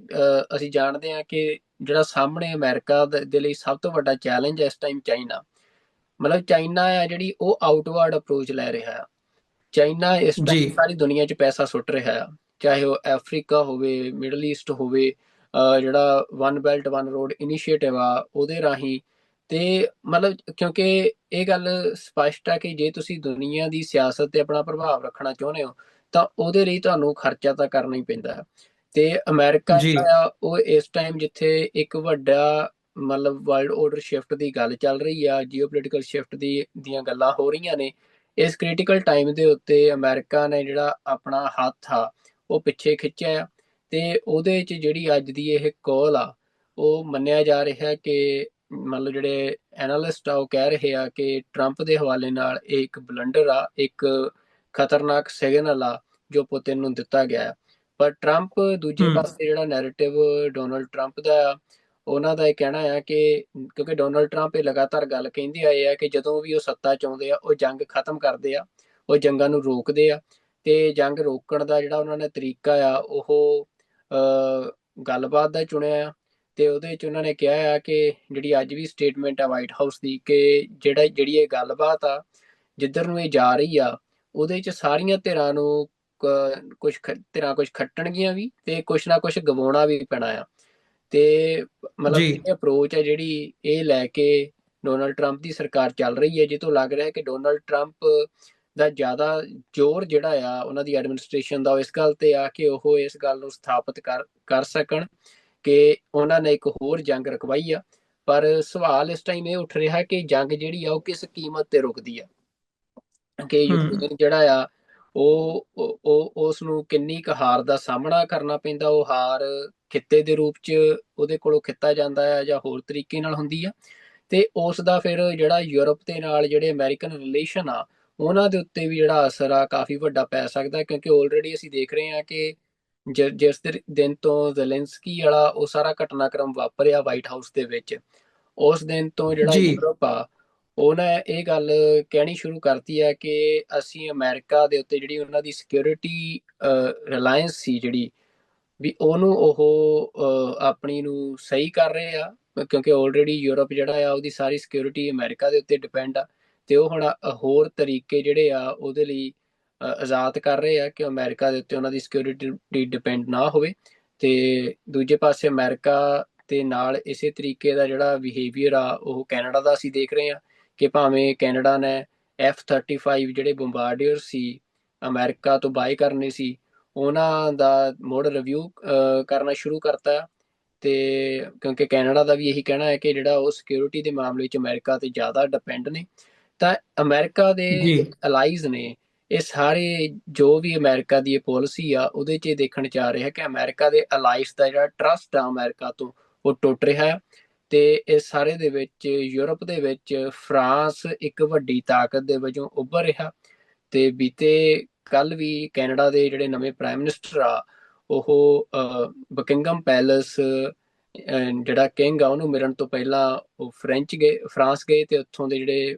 ਅਸੀਂ ਜਾਣਦੇ ਹਾਂ ਕਿ ਜਿਹੜਾ ਸਾਹਮਣੇ ਅਮਰੀਕਾ ਦੇ ਲਈ ਸਭ ਤੋਂ ਵੱਡਾ ਚੈਲੰਜ ਇਸ ਟਾਈਮ ਚਾਈਨਾ। ਮਤਲਬ ਚਾਈਨਾ ਆ ਜਿਹੜੀ ਉਹ ਆਊਟਵਰਡ ਅਪਰੋਚ ਲੈ ਰਿਹਾ ਆ। ਚਾਈਨਾ ਇਸ ਜੀ ਟਾਈਮ ਸਾਰੀ ਦੁਨੀਆ 'ਚ ਪੈਸਾ ਸੁੱਟ ਰਿਹਾ ਆ, ਚਾਹੇ ਉਹ ਅਫਰੀਕਾ ਹੋਵੇ, ਮਿਡਲ ਈਸਟ ਹੋਵੇ। ਜਿਹੜਾ one belt one road initiative ਆ ਉਹਦੇ ਰਾਹੀਂ, ਤੇ ਮਤਲਬ ਕਿਉਂਕਿ ਇਹ ਗੱਲ ਸਪਸ਼ਟ ਆ ਕਿ ਜੇ ਤੁਸੀਂ ਦੁਨੀਆ ਦੀ ਸਿਆਸਤ ਤੇ ਆਪਣਾ ਪ੍ਰਭਾਵ ਰੱਖਣਾ ਚਾਹੁੰਦੇ ਹੋ ਤਾਂ ਉਹਦੇ ਲਈ ਤੁਹਾਨੂੰ ਖਰਚਾ ਤਾਂ ਕਰਨਾ ਹੀ ਪੈਂਦਾ ਹੈ। ਤੇ ਅਮਰੀਕਾ ਜੀ ਜਿਹੜਾ ਆ ਉਹ ਇਸ ਟਾਈਮ ਜਿੱਥੇ ਇੱਕ ਵੱਡਾ ਮਤਲਬ ਵਰਲਡ ਆਰਡਰ ਸ਼ਿਫਟ ਦੀ ਗੱਲ ਚੱਲ ਰਹੀ ਆ, ਜੀਓਪੋਲਿਟੀਕਲ ਸ਼ਿਫਟ ਦੀਆਂ ਗੱਲਾਂ ਹੋ ਰਹੀਆਂ ਨੇ, ਇਸ ਕ੍ਰਿਟੀਕਲ ਟਾਈਮ ਦੇ ਉੱਤੇ ਅਮਰੀਕਾ ਨੇ ਜਿਹੜਾ ਆਪਣਾ ਹੱਥ ਆ ਉਹ ਪਿੱਛੇ ਖਿੱਚਿਆ ਆ। ਤੇ ਉਹਦੇ 'ਚ ਜਿਹੜੀ ਅੱਜ ਦੀ ਇਹ ਕਾਲ ਆ, ਉਹ ਮੰਨਿਆ ਜਾ ਰਿਹਾ ਕਿ ਮਤਲਬ ਜਿਹੜੇ ਐਨਾਲਿਸਟ ਆ ਉਹ ਕਹਿ ਰਹੇ ਆ ਕਿ ਟਰੰਪ ਦੇ ਹਵਾਲੇ ਨਾਲ ਇਹ ਇੱਕ ਬਲੰਡਰ ਆ, ਇੱਕ ਖਤਰਨਾਕ ਸਿਗਨਲ ਆ ਜੋ ਪੁਤਿਨ ਨੂੰ ਦਿੱਤਾ ਗਿਆ। ਪਰ ਟਰੰਪ ਦੂਜੇ ਹੂੰ ਪਾਸੇ ਜਿਹੜਾ ਨੈਰੇਟਿਵ ਡੋਨਲਡ ਟਰੰਪ ਦਾ ਆ, ਉਹਨਾਂ ਦਾ ਇਹ ਕਹਿਣਾ ਆ ਕਿ ਕਿਉਂਕਿ ਡੋਨਲਡ ਟਰੰਪ ਇਹ ਲਗਾਤਾਰ ਗੱਲ ਕਹਿੰਦੇ ਆਏ ਆ ਕਿ ਜਦੋਂ ਵੀ ਉਹ ਸੱਤਾ 'ਚ ਆਉਂਦੇ ਆ ਉਹ ਜੰਗ ਖਤਮ ਕਰਦੇ ਆ, ਉਹ ਜੰਗਾਂ ਨੂੰ ਰੋਕਦੇ ਆ। ਤੇ ਜੰਗ ਰੋਕਣ ਦਾ ਜਿਹੜਾ ਉਹਨਾਂ ਨੇ ਤਰੀਕਾ ਆ ਉਹ ਗੱਲਬਾਤ ਦਾ ਚੁਣਿਆ ਆ। ਤੇ ਉਹਦੇ 'ਚ ਉਹਨਾਂ ਨੇ ਕਿਹਾ ਆ ਕਿ ਜਿਹੜੀ ਅੱਜ ਵੀ ਸਟੇਟਮੈਂਟ ਆ ਵਾਈਟ ਹਾਊਸ ਦੀ, ਕਿ ਜਿਹੜੀ ਇਹ ਗੱਲਬਾਤ ਆ ਜਿੱਧਰ ਨੂੰ ਇਹ ਜਾ ਰਹੀ ਆ, ਉਹਦੇ 'ਚ ਸਾਰੀਆਂ ਧਿਰਾਂ ਨੂੰ ਕੁਛ ਧਿਰਾਂ ਕੁਛ ਖੱਟਣਗੀਆਂ ਵੀ ਤੇ ਕੁਛ ਨਾ ਕੁਛ ਗਵਾਉਣਾ ਵੀ ਪੈਣਾ ਆ। ਤੇ ਮਤਲਬ ਜੀ ਇਹ ਅਪਰੋਚ ਹੈ ਜਿਹੜੀ ਇਹ ਲੈ ਕੇ ਡੋਨਲਡ ਟਰੰਪ ਦੀ ਸਰਕਾਰ ਚੱਲ ਰਹੀ ਹੈ, ਜਿੱਥੋਂ ਲੱਗ ਰਿਹਾ ਕਿ ਡੋਨਲਡ ਟਰੰਪ ਦਾ ਜ਼ਿਆਦਾ ਜ਼ੋਰ ਜਿਹੜਾ ਆ ਉਹਨਾਂ ਦੀ ਐਡਮਿਨਿਸਟ੍ਰੇਸ਼ਨ ਦਾ, ਉਹ ਇਸ ਗੱਲ ਤੇ ਆ ਕਿ ਉਹ ਇਸ ਗੱਲ ਨੂੰ ਸਥਾਪਿਤ ਕਰ ਸਕਣ ਕਿ ਉਹਨਾਂ ਨੇ ਇੱਕ ਹੋਰ ਜੰਗ ਰਕਵਾਈ ਆ। ਪਰ ਸਵਾਲ ਇਸ ਟਾਈਮ ਇਹ ਉੱਠ ਰਿਹਾ ਕਿ ਜੰਗ ਜਿਹੜੀ ਆ ਉਹ ਕਿਸ ਕੀਮਤ ਤੇ ਰੁਕਦੀ ਆ, ਕਿ ਹੂੰ ਯੂਕਰੇਨ ਜਿਹੜਾ ਆ ਉਹ ਉਸ ਨੂੰ ਕਿੰਨੀ ਕੁ ਹਾਰ ਦਾ ਸਾਹਮਣਾ ਕਰਨਾ ਪੈਂਦਾ। ਉਹ ਹਾਰ ਖਿੱਤੇ ਦੇ ਰੂਪ 'ਚ ਉਹਦੇ ਕੋਲੋਂ ਖਿੱਤਾ ਜਾਂਦਾ ਆ ਜਾਂ ਹੋਰ ਤਰੀਕੇ ਨਾਲ ਹੁੰਦੀ ਆ। ਤੇ ਉਸ ਦਾ ਫਿਰ ਜਿਹੜਾ ਯੂਰਪ ਦੇ ਨਾਲ ਜਿਹੜੇ ਅਮਰੀਕਨ ਰਿਲੇਸ਼ਨ ਆ ਉਹਨਾਂ ਦੇ ਉੱਤੇ ਵੀ ਜਿਹੜਾ ਅਸਰ ਆ ਕਾਫੀ ਵੱਡਾ ਪੈ ਸਕਦਾ, ਕਿਉਂਕਿ ਆਲਰੇਡੀ ਅਸੀਂ ਦੇਖ ਰਹੇ ਹਾਂ ਕਿ ਜਿਸ ਦਿਨ ਤੋਂ ਜ਼ੈਲੈਂਸਕੀ ਵਾਲਾ ਉਹ ਸਾਰਾ ਘਟਨਾਕ੍ਰਮ ਵਾਪਰਿਆ ਵਾਈਟ ਹਾਊਸ ਦੇ ਵਿੱਚ, ਉਸ ਦਿਨ ਤੋਂ ਜਿਹੜਾ ਜੀ ਯੂਰਪ ਆ ਉਹਨੇ ਇਹ ਗੱਲ ਕਹਿਣੀ ਸ਼ੁਰੂ ਕਰਤੀ ਹੈ ਕਿ ਅਸੀਂ ਅਮਰੀਕਾ ਦੇ ਉੱਤੇ ਜਿਹੜੀ ਉਹਨਾਂ ਦੀ ਸਿਕਿਉਰਿਟੀ ਰਿਲਾਇੰਸ ਸੀ ਜਿਹੜੀ, ਵੀ ਉਹਨੂੰ ਉਹ ਆਪਣੀ ਨੂੰ ਸਹੀ ਕਰ ਰਹੇ ਆ। ਕਿਉਂਕਿ ਆਲਰੇਡੀ ਯੂਰਪ ਜਿਹੜਾ ਆ ਉਹਦੀ ਸਾਰੀ ਸਿਕਿਉਰਿਟੀ ਅਮਰੀਕਾ ਦੇ ਉੱਤੇ ਡਿਪੈਂਡ ਆ। ਤੇ ਉਹ ਹੁਣ ਹੋਰ ਤਰੀਕੇ ਜਿਹੜੇ ਆ ਉਹਦੇ ਲਈ ਆਜ਼ਾਦ ਕਰ ਰਹੇ ਆ ਕਿ ਅਮਰੀਕਾ ਦੇ ਉੱਤੇ ਉਹਨਾਂ ਦੀ ਸਿਕਿਉਰਿਟੀ ਡਿਪੈਂਡ ਨਾ ਹੋਵੇ। ਤੇ ਦੂਜੇ ਪਾਸੇ ਅਮਰੀਕਾ ਦੇ ਨਾਲ ਇਸੇ ਤਰੀਕੇ ਦਾ ਜਿਹੜਾ ਬਿਹੇਵੀਅਰ ਆ ਉਹ ਕੈਨੇਡਾ ਦਾ ਅਸੀਂ ਦੇਖ ਰਹੇ ਹਾਂ, ਕਿ ਭਾਵੇਂ ਕੈਨੇਡਾ ਨੇ F-35 ਜਿਹੜੇ ਬੰਬਾਰਡੀਅਰ ਸੀ ਅਮਰੀਕਾ ਤੋਂ ਬਾਏ ਕਰਨੇ ਸੀ, ਉਹਨਾਂ ਦਾ ਮੁੜ ਰਿਵਿਊ ਕਰਨਾ ਸ਼ੁਰੂ ਕਰਤਾ। ਤੇ ਕਿਉਂਕਿ ਕੈਨੇਡਾ ਦਾ ਵੀ ਇਹੀ ਕਹਿਣਾ ਹੈ ਕਿ ਜਿਹੜਾ ਉਹ ਸਿਕਿਉਰਿਟੀ ਦੇ ਮਾਮਲੇ 'ਚ ਅਮਰੀਕਾ ਤੇ ਜ਼ਿਆਦਾ ਡਿਪੈਂਡ ਨੇ। ਤਾਂ ਅਮਰੀਕਾ ਦੇ ਜੀ ਅਲਾਈਜ਼ ਨੇ ਇਹ ਸਾਰੇ, ਜੋ ਵੀ ਅਮਰੀਕਾ ਦੀ ਇਹ ਪਾਲਿਸੀ ਆ ਉਹਦੇ 'ਚ ਇਹ ਦੇਖਣ 'ਚ ਆ ਰਿਹਾ ਕਿ ਅਮਰੀਕਾ ਦੇ ਅਲਾਈਜ਼ ਦਾ ਜਿਹੜਾ ਟਰਸਟ ਆ ਅਮਰੀਕਾ ਤੋਂ ਉਹ ਟੁੱਟ ਰਿਹਾ ਹੈ। ਤੇ ਇਸ ਸਾਰੇ ਦੇ ਵਿੱਚ ਯੂਰਪ ਦੇ ਵਿੱਚ ਫਰਾਂਸ ਇੱਕ ਵੱਡੀ ਤਾਕਤ ਦੇ ਵਜੋਂ ਉੱਭਰ ਰਿਹਾ। ਤੇ ਬੀਤੇ ਕੱਲ ਵੀ ਕੈਨੇਡਾ ਦੇ ਜਿਹੜੇ ਨਵੇਂ ਪ੍ਰਾਈਮ ਮਿਨਿਸਟਰ ਆ ਉਹ ਬਕਿੰਗਮ ਪੈਲੇਸ ਜਿਹੜਾ ਕਿੰਗ ਆ ਉਹਨੂੰ ਮਿਲਣ ਤੋਂ ਪਹਿਲਾਂ ਉਹ ਫਰਾਂਸ ਗਏ, ਤੇ ਉੱਥੋਂ ਦੇ ਜਿਹੜੇ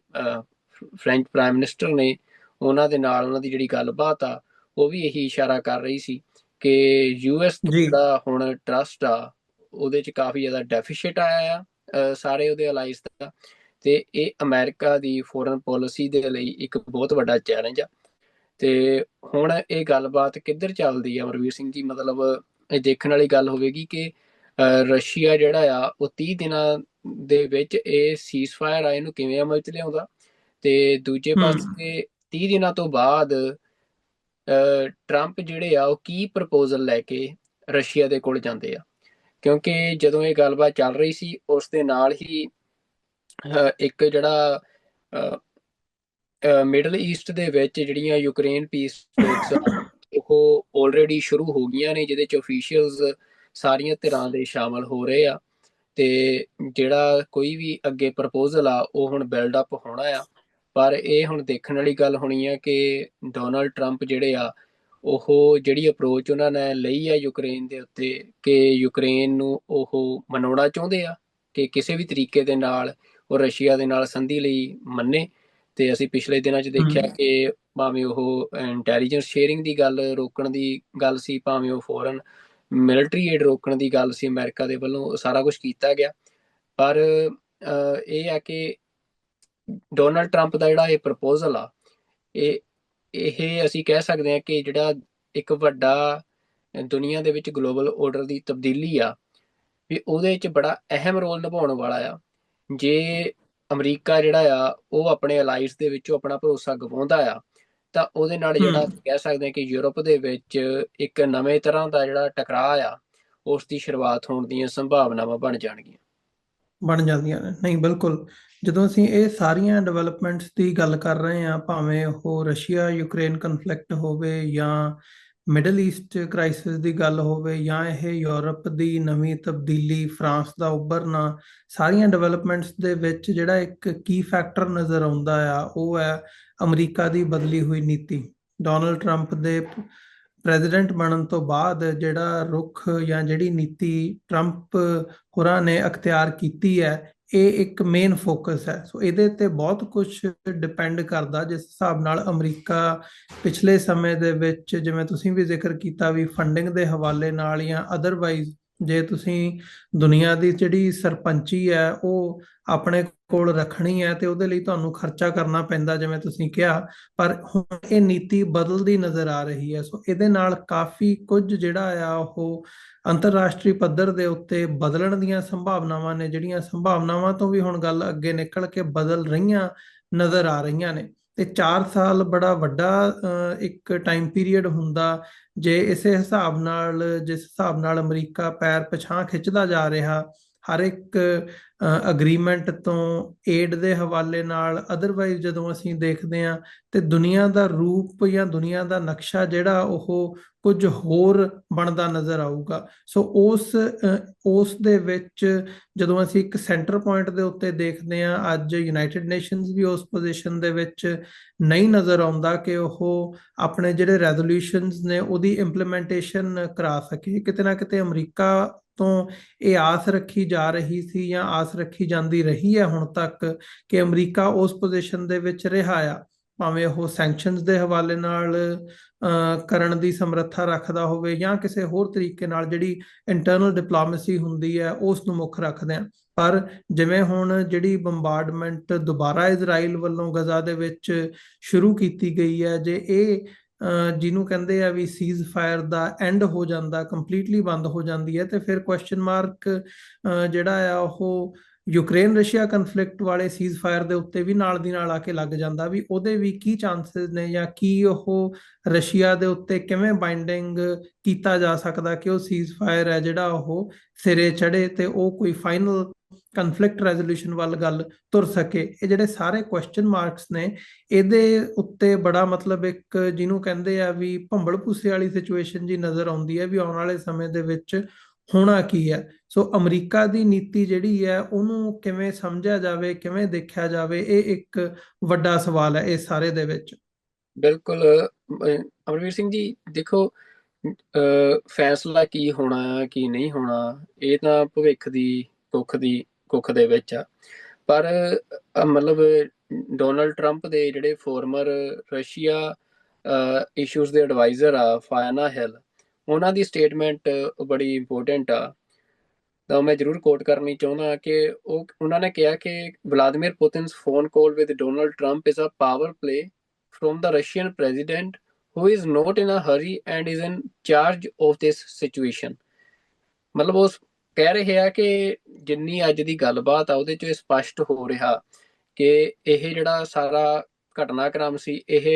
ਫ੍ਰੈਂਚ ਪ੍ਰਾਈਮ ਮਿਨਿਸਟਰ ਨੇ ਉਹਨਾਂ ਦੇ ਨਾਲ ਉਹਨਾਂ ਦੀ ਜਿਹੜੀ ਗੱਲਬਾਤ ਆ ਉਹ ਵੀ ਇਹੀ ਇਸ਼ਾਰਾ ਕਰ ਰਹੀ ਸੀ ਕਿ ਯੂਐਸ ਜੀ ਦਾ ਹੁਣ ਟਰਸਟ ਆ ਉਹਦੇ 'ਚ ਕਾਫੀ ਜ਼ਿਆਦਾ ਡੈਫੀਸ਼ੀਟ ਆਇਆ ਆ ਸਾਰੇ ਉਹਦੇ ਅਲਾਈਜ਼ ਦਾ। ਤੇ ਇਹ ਅਮਰੀਕਾ ਦੀ ਫੋਰਨ ਪਾਲਿਸੀ ਦੇ ਲਈ ਇੱਕ ਬਹੁਤ ਵੱਡਾ ਚੈਲੰਜ ਆ। ਤੇ ਹੁਣ ਇਹ ਗੱਲਬਾਤ ਕਿੱਧਰ ਚੱਲਦੀ ਆ ਅਮਰਵੀਰ ਸਿੰਘ ਜੀ? ਮਤਲਬ ਇਹ ਦੇਖਣ ਵਾਲੀ ਗੱਲ ਹੋਵੇਗੀ ਕਿ ਰਸ਼ੀਆ ਜਿਹੜਾ ਆ ਉਹ 30 ਦਿਨਾਂ ਦੇ ਵਿੱਚ ਇਹ ਸੀਜ਼ਫਾਇਰ ਆ ਇਹਨੂੰ ਕਿਵੇਂ ਅਮਲ 'ਚ ਲਿਆਉਂਦਾ, ਤੇ ਦੂਜੇ ਹੂੰ ਪਾਸੇ 30 ਦਿਨਾਂ ਤੋਂ ਬਾਅਦ ਟਰੰਪ ਜਿਹੜੇ ਆ ਉਹ ਕੀ ਪ੍ਰਪੋਜ਼ਲ ਲੈ ਕੇ ਰਸ਼ੀਆ ਦੇ ਕੋਲ ਜਾਂਦੇ ਆ। ਕਿਉਂਕਿ ਜਦੋਂ ਇਹ ਗੱਲਬਾਤ ਚੱਲ ਰਹੀ ਸੀ ਉਸ ਦੇ ਨਾਲ ਹੀ ਇੱਕ ਜਿਹੜਾ ਮਿਡਲ ਈਸਟ ਦੇ ਵਿੱਚ ਜਿਹੜੀਆਂ ਯੂਕਰੇਨ ਪੀਸ ਟੋਕਸ ਉਹ ਆਲਰੇਡੀ ਸ਼ੁਰੂ ਹੋ ਗਈਆਂ ਨੇ, ਜਿਹਦੇ 'ਚ ਅਫੀਸ਼ੀਅਲਸ ਸਾਰੀਆਂ ਧਿਰਾਂ ਦੇ ਸ਼ਾਮਲ ਹੋ ਰਹੇ ਆ। ਤੇ ਜਿਹੜਾ ਕੋਈ ਵੀ ਅੱਗੇ ਪ੍ਰਪੋਜ਼ਲ ਆ ਉਹ ਹੁਣ ਬਿਲਡ ਅਪ ਹੋਣਾ ਆ। ਪਰ ਇਹ ਹੁਣ ਦੇਖਣ ਵਾਲੀ ਗੱਲ ਹੋਣੀ ਆ ਕਿ ਡੋਨਲਡ ਟਰੰਪ ਜਿਹੜੇ ਆ ਉਹ ਜਿਹੜੀ ਅਪਰੋਚ ਉਹਨਾਂ ਨੇ ਲਈ ਆ ਯੂਕਰੇਨ ਦੇ ਉੱਤੇ, ਕਿ ਯੂਕਰੇਨ ਨੂੰ ਉਹ ਮਨਾਉਣਾ ਚਾਹੁੰਦੇ ਆ ਕਿ ਕਿਸੇ ਵੀ ਤਰੀਕੇ ਦੇ ਨਾਲ ਉਹ ਰਸ਼ੀਆ ਦੇ ਨਾਲ ਸੰਧੀ ਲਈ ਮੰਨੇ। ਤੇ ਅਸੀਂ ਪਿਛਲੇ ਦਿਨਾਂ 'ਚ ਦੇਖਿਆ ਕਿ ਭਾਵੇਂ ਉਹ ਇੰਟੈਲੀਜੈਂਸ ਸ਼ੇਅਰਿੰਗ ਦੀ ਗੱਲ ਰੋਕਣ ਦੀ ਗੱਲ ਸੀ, ਭਾਵੇਂ ਉਹ ਫੋਰਨ ਮਿਲਟਰੀ ਏਡ ਰੋਕਣ ਦੀ ਗੱਲ ਸੀ, ਅਮਰੀਕਾ ਦੇ ਵੱਲੋਂ ਸਾਰਾ ਕੁਝ ਕੀਤਾ ਗਿਆ। ਪਰ ਇਹ ਆ ਕਿ ਡੋਨਲਡ ਟਰੰਪ ਦਾ ਜਿਹੜਾ ਇਹ ਪ੍ਰਪੋਜ਼ਲ ਆ, ਇਹ ਅਸੀਂ ਕਹਿ ਸਕਦੇ ਹਾਂ ਕਿ ਜਿਹੜਾ ਇੱਕ ਵੱਡਾ ਦੁਨੀਆ ਦੇ ਵਿੱਚ ਗਲੋਬਲ ਆਰਡਰ ਦੀ ਤਬਦੀਲੀ ਆ, ਵੀ ਉਹਦੇ 'ਚ ਬੜਾ ਅਹਿਮ ਰੋਲ ਨਿਭਾਉਣ ਵਾਲਾ ਆ। ਜੇ ਅਮਰੀਕਾ ਜਿਹੜਾ ਆ ਉਹ ਆਪਣੇ ਅਲਾਈਜ਼ ਦੇ ਵਿੱਚੋਂ ਆਪਣਾ ਭਰੋਸਾ ਗਵਾਉਂਦਾ ਆ, ਤਾਂ ਉਹਦੇ ਨਾਲ ਜਿਹੜਾ ਅਸੀਂ ਕਹਿ ਸਕਦੇ ਹਾਂ ਕਿ ਯੂਰਪ ਦੇ ਵਿੱਚ ਇੱਕ ਨਵੇਂ ਤਰ੍ਹਾਂ ਦਾ ਜਿਹੜਾ ਟਕਰਾਅ ਆ ਉਸ ਦੀ ਸ਼ੁਰੂਆਤ ਹੋਣ ਦੀਆਂ ਸੰਭਾਵਨਾਵਾਂ ਬਣ ਜਾਂਦੀਆਂ ਨੇ। ਨਹੀਂ, ਬਿਲਕੁਲ। ਜਦੋਂ ਅਸੀਂ ਇਹ ਸਾਰੀਆਂ ਡਿਵੈਲਪਮੈਂਟਸ ਦੀ ਗੱਲ ਕਰ ਰਹੇ ਹਾਂ, ਭਾਵੇਂ ਉਹ ਰਸ਼ੀਆ ਯੂਕਰੇਨ ਕਨਫਲਿਕਟ ਹੋਵੇ ਜਾਂ ਮਿਡਲ ਈਸਟ ਕ੍ਰਾਈਸਿਸ ਦੀ ਗੱਲ ਹੋਵੇ ਜਾਂ ਇਹ ਯੂਰਪ ਦੀ ਨਵੀਂ ਤਬਦੀਲੀ, ਫਰਾਂਸ ਦਾ ਉੱਭਰਨਾ, ਸਾਰੀਆਂ ਡਿਵੈਲਪਮੈਂਟਸ ਦੇ ਵਿੱਚ ਜਿਹੜਾ ਇੱਕ ਕੀ ਫੈਕਟਰ ਨਜ਼ਰ ਆਉਂਦਾ ਆ ਉਹ ਹੈ ਅਮਰੀਕਾ ਦੀ ਬਦਲੀ ਹੋਈ ਨੀਤੀ। ਡੋਨਲਡ ਟਰੰਪ ਦੇ ਪ੍ਰੈਜ਼ੀਡੈਂਟ ਬਣਨ ਤੋਂ ਬਾਅਦ ਜਿਹੜਾ ਰੁਖ ਜਾਂ ਜਿਹੜੀ ਨੀਤੀ ਟਰੰਪ ਹੋਰਾਂ ਨੇ ਅਖਤਿਆਰ ਕੀਤੀ ਹੈ, ਇਹ ਇੱਕ ਮੇਨ ਫੋਕਸ ਹੈ। ਸੋ ਇਹਦੇ ਤੇ ਬਹੁਤ ਕੁਝ ਡਿਪੈਂਡ ਕਰਦਾ, ਜਿਸ ਹਿਸਾਬ ਨਾਲ ਅਮਰੀਕਾ ਪਿਛਲੇ ਸਮੇਂ ਦੇ ਵਿੱਚ, ਜਿਵੇਂ ਤੁਸੀਂ ਵੀ ਜ਼ਿਕਰ ਕੀਤਾ, ਵੀ ਫੰਡਿੰਗ ਦੇ ਹਵਾਲੇ ਨਾਲ ਜਾਂ ਅਦਰਵਾਈਜ਼ ਜੇ ਤੁਸੀਂ ਦੁਨੀਆ ਦੀ ਜਿਹੜੀ ਸਰਪੰਚੀ ਹੈ ਉਹ ਆਪਣੇ ਕੋਲ ਰੱਖਣੀ ਹੈ ਤੇ ਉਹਦੇ ਲਈ ਤੁਹਾਨੂੰ ਖਰਚਾ ਕਰਨਾ ਪੈਂਦਾ, ਜਿਵੇਂ ਤੁਸੀਂ ਕਿਹਾ। ਪਰ ਹੁਣ ਇਹ ਨੀਤੀ ਬਦਲਦੀ ਨਜ਼ਰ ਆ ਰਹੀ ਹੈ। ਸੋ ਇਹਦੇ ਨਾਲ ਕਾਫੀ ਕੁਝ ਜਿਹੜਾ ਆ ਉਹ ਅੰਤਰਰਾਸ਼ਟਰੀ ਪੱਧਰ ਦੇ ਉੱਤੇ ਬਦਲਣ ਦੀਆਂ ਸੰਭਾਵਨਾਵਾਂ ਨੇ, ਜਿਹੜੀਆਂ ਸੰਭਾਵਨਾਵਾਂ ਤੋਂ ਵੀ ਹੁਣ ਗੱਲ ਅੱਗੇ ਨਿਕਲ ਕੇ ਬਦਲ ਰਹੀਆਂ ਨਜ਼ਰ ਆ ਰਹੀਆਂ ਨੇ। ਤੇ 4 ਸਾਲ ਬੜਾ ਵੱਡਾ ਇੱਕ ਟਾਈਮ ਪੀਰੀਅਡ ਹੁੰਦਾ ਜੇ ਇਸੇ ਹਿਸਾਬ ਨਾਲ, ਜਿਸ ਹਿਸਾਬ ਨਾਲ ਅਮਰੀਕਾ ਪੈਰ ਪਿਛਾਂਹ ਖਿੱਚਦਾ ਜਾ ਰਿਹਾ ਹਰ ਇੱਕ ਅਗਰੀਮੈਂਟ ਤੋਂ, ਏਡ ਦੇ ਹਵਾਲੇ ਨਾਲ, ਅਦਰਵਾਈਜ਼ ਜਦੋਂ ਅਸੀਂ ਦੇਖਦੇ ਹਾਂ ਤੇ ਦੁਨੀਆ ਦਾ ਰੂਪ ਜਾਂ ਦੁਨੀਆ ਦਾ ਨਕਸ਼ਾ ਜਿਹੜਾ ਉਹ ਕੁਝ ਹੋਰ ਬਣਦਾ ਨਜ਼ਰ ਆਊਗਾ। ਸੋ ਉਸ ਦੇ ਵਿੱਚ ਜਦੋਂ ਅਸੀਂ ਇੱਕ ਸੈਂਟਰ ਪੁਆਇੰਟ ਦੇ ਉੱਤੇ ਦੇਖਦੇ ਹਾਂ, ਅੱਜ ਯੂਨਾਈਟਿਡ ਨੇਸ਼ਨਸ ਵੀ ਉਸ ਪੋਜੀਸ਼ਨ ਦੇ ਵਿੱਚ ਨਹੀਂ ਨਜ਼ਰ ਆਉਂਦਾ ਕਿ ਉਹ ਆਪਣੇ ਜਿਹੜੇ ਰੈਜ਼ੋਲੂਸ਼ਨਸ ਨੇ ਉਹਦੀ ਇੰਪਲੀਮੈਂਟੇਸ਼ਨ ਕਰਾ ਸਕੇ। ਕਿਤੇ ਨਾ ਕਿਤੇ ਅਮਰੀਕਾ ਤੋਂ ਇਹ ਆਸ ਰੱਖੀ ਜਾ ਰਹੀ ਸੀ ਜਾਂ ਆਸ ਰੱਖੀ ਜਾਂਦੀ ਰਹੀ ਹੈ ਹੁਣ ਤੱਕ ਕਿ ਅਮਰੀਕਾ ਉਸ ਪੋਜੀਸ਼ਨ ਦੇ ਵਿੱਚ ਰਿਹਾ ਆ, ਭਾਵੇਂ ਉਹ ਸੈਂਕਸ਼ਨਸ ਦੇ ਹਵਾਲੇ ਨਾਲ ਕਰਨ ਦੀ ਸਮਰੱਥਾ ਰੱਖਦਾ ਹੋਵੇ ਜਾਂ ਕਿਸੇ ਹੋਰ ਤਰੀਕੇ ਨਾਲ ਜਿਹੜੀ ਇੰਟਰਨਲ ਡਿਪਲੋਮੇਸੀ ਹੁੰਦੀ ਹੈ ਉਸ ਨੂੰ ਮੁੱਖ ਰੱਖਦੇ ਆ। ਪਰ ਜਿਵੇਂ ਹੁਣ ਜਿਹੜੀ ਬੰਬਾਰਡਮੈਂਟ ਦੁਬਾਰਾ ਇਜ਼ਰਾਈਲ ਵੱਲੋਂ ਗਜ਼ਾ ਦੇ ਵਿੱਚ ਸ਼ੁਰੂ ਕੀਤੀ ਗਈ ਹੈ, ਜੇ ਇਹ ਜਿਹਨੂੰ ਕਹਿੰਦੇ ਆ ਵੀ ਸੀਜ਼ ਫਾਇਰ ਦਾ ਐਂਡ ਹੋ ਜਾਂਦਾ, ਕੰਪਲੀਟਲੀ ਬੰਦ ਹੋ ਜਾਂਦੀ ਹੈ, ਤੇ ਫਿਰ ਕੁਐਸਚਨ ਮਾਰਕ ਜਿਹੜਾ ਆ ਉਹ ਯੂਕਰੇਨ ਰਸ਼ੀਆ ਕਨਫਲਿਕਟ ਵਾਲੇ ਸੀਜ਼ ਫਾਇਰ ਦੇ ਉੱਤੇ ਵੀ ਨਾਲ ਦੀ ਨਾਲ ਆ ਕੇ ਲੱਗ ਜਾਂਦਾ, ਵੀ ਉਹਦੇ ਵੀ ਕੀ ਚਾਂਸਸ ਨੇ ਜਾਂ ਕੀ ਉਹ ਰਸ਼ੀਆ ਦੇ ਉੱਤੇ ਕਿਵੇਂ ਬਾਈਂਡਿੰਗ ਕੀਤਾ ਜਾ ਸਕਦਾ ਕਿ ਉਹ ਸੀਜ਼ ਫਾਇਰ ਹੈ ਜਿਹੜਾ ਉਹ ਸਿਰੇ ਚੜੇ ਤੇ ਉਹ ਕੋਈ ਫਾਈਨਲ ਕਨਫਲਿਕਟ ਰੈਜ਼ੋਲੂਸ਼ਨ ਵੱਲ ਗੱਲ ਤੁਰ ਸਕੇ। ਇਹ ਜਿਹੜੇ ਸਾਰੇ ਕੁਐਸਚਨ ਮਾਰਕਸ ਨੇ, ਇਹਦੇ ਉੱਤੇ ਬੜਾ ਮਤਲਬ ਇੱਕ ਜਿਹਨੂੰ ਕਹਿੰਦੇ ਆ ਵੀ ਭੰਬਲ ਭੂਸੇ ਵਾਲੀ ਸਿਚੁਏਸ਼ਨ ਜੀ ਨਜ਼ਰ ਆਉਂਦੀ ਹੈ ਵੀ ਆਉਣ ਵਾਲੇ ਸਮੇਂ ਦੇ ਵਿੱਚ ਹੋਣਾ ਕੀ ਹੈ। ਸੋ ਅਮਰੀਕਾ ਦੀ ਨੀਤੀ ਜਿਹੜੀ ਹੈ ਉਹਨੂੰ ਕਿਵੇਂ ਸਮਝਿਆ ਜਾਵੇ, ਕਿਵੇਂ ਦੇਖਿਆ ਜਾਵੇ, ਇਹ ਇੱਕ ਵੱਡਾ ਸਵਾਲ ਹੈ ਇਸ ਸਾਰੇ ਦੇ ਵਿੱਚ। ਬਿਲਕੁਲ ਅਮਰਵੀਰ ਸਿੰਘ ਜੀ, ਦੇਖੋ ਫੈਸਲਾ ਕੀ ਹੋਣਾ ਕੀ ਨਹੀਂ ਹੋਣਾ ਇਹ ਤਾਂ ਭਵਿੱਖ ਦੀ ਕੁੱਖ ਦੇ ਵਿੱਚ ਆ। ਪਰ ਮਤਲਬ ਡੋਨਲਡ ਟਰੰਪ ਦੇ ਜਿਹੜੇ ਫੋਰਮਰ ਰਸ਼ੀਆ ਇਸ਼ੂਜ਼ ਦੇ ਐਡਵਾਈਜ਼ਰ ਆ, ਫਾਇਨਾ ਹਿਲ, ਉਹਨਾਂ ਦੀ ਸਟੇਟਮੈਂਟ ਬੜੀ ਇੰਪੋਰਟੈਂਟ ਆ। ਤਾਂ ਮੈਂ ਜ਼ਰੂਰ ਕੋਟ ਕਰਨੀ ਚਾਹੁੰਦਾ ਕਿ ਉਹਨਾਂ ਨੇ ਕਿਹਾ ਕਿ Vladimir Putin's phone call with Donald Trump is a power play from the Russian president who is not in a hurry and is in charge of this situation। ਮਤਲਬ ਉਹ ਕਹਿ ਰਹੇ ਆ ਕਿ ਜਿੰਨੀ ਅੱਜ ਦੀ ਗੱਲਬਾਤ ਆ ਉਹਦੇ 'ਚ ਸਪਸ਼ਟ ਹੋ ਰਿਹਾ ਕਿ ਇਹ ਜਿਹੜਾ ਸਾਰਾ ਘਟਨਾਕ੍ਰਮ ਸੀ ਇਹ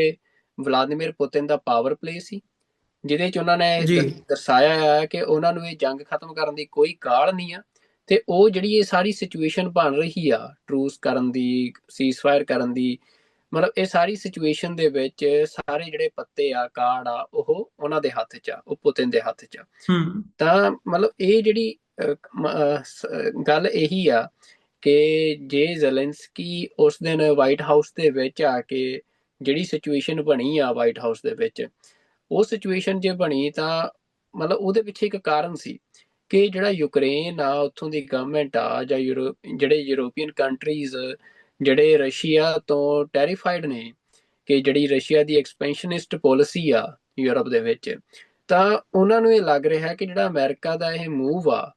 ਵਲਾਦੀਮੀਰ ਪੁਤਿਨ ਦਾ ਪਾਵਰ ਪਲੇ ਸੀ, ਜਿਹਦੇ 'ਚ ਉਹਨਾਂ ਨੇ ਦਰਸਾਇਆ ਆ ਕਿ ਉਹਨਾਂ ਨੂੰ ਇਹ ਜੰਗ ਖਤਮ ਕਰਨ ਦੀ ਕੋਈ ਕਾਹਲ ਨਹੀਂ ਆ। ਤੇ ਉਹ ਜਿਹੜੀ ਇਹ ਸਾਰੀ ਸਿਚੁਏਸ਼ਨ ਬਣ ਰਹੀ ਆ ਟਰੂਸ ਕਰਨ ਦੀ, ਸੀਜ਼ਫਾਇਰ ਕਰਨ ਦੀ, ਮਤਲਬ ਇਹ ਸਾਰੀ ਸਿਚੁਏਸ਼ਨ ਦੇ ਵਿੱਚ ਸਾਰੇ ਜਿਹੜੇ ਪੱਤੇ ਆ, ਕਾਰਡ ਆ, ਉਹ ਉਹਨਾਂ ਦੇ ਹੱਥ 'ਚ ਆ, ਉਹ ਪੁਤਿਨ ਦੇ ਹੱਥ 'ਚ ਆ। ਤਾਂ ਮਤਲਬ ਇਹ ਜਿਹੜੀ ਗੱਲ ਇਹੀ ਆ ਕਿ ਜੇ ਜ਼ੈਲੈਂਸਕੀ ਉਸ ਦਿਨ ਵਾਈਟ ਹਾਊਸ ਦੇ ਵਿੱਚ ਆ ਕੇ ਜਿਹੜੀ ਸਿਚੁਏਸ਼ਨ ਬਣੀ ਆ ਵਾਈਟ ਹਾਊਸ ਦੇ ਵਿੱਚ, ਉਹ ਸਿਚੁਏਸ਼ਨ ਜੇ ਬਣੀ ਤਾਂ ਮਤਲਬ ਉਹਦੇ ਪਿੱਛੇ ਇੱਕ ਕਾਰਨ ਸੀ ਕਿ ਜਿਹੜਾ ਯੂਕਰੇਨ ਆ, ਉੱਥੋਂ ਦੀ ਗਵਰਨਮੈਂਟ ਆ, ਜਾਂ ਜਿਹੜੇ ਯੂਰੋਪੀਅਨ ਕੰਟਰੀਜ਼ ਜਿਹੜੇ ਰਸ਼ੀਆ ਤੋਂ ਟੈਰੀਫਾਈਡ ਨੇ ਕਿ ਜਿਹੜੀ ਰਸ਼ੀਆ ਦੀ ਐਕਸਪੈਂਸ਼ਨਿਸਟ ਪਾਲਿਸੀ ਆ ਯੂਰਪ ਦੇ ਵਿੱਚ, ਤਾਂ ਉਹਨਾਂ ਨੂੰ ਇਹ ਲੱਗ ਰਿਹਾ ਕਿ ਜਿਹੜਾ ਅਮਰੀਕਾ ਦਾ ਇਹ ਮੂਵ ਆ,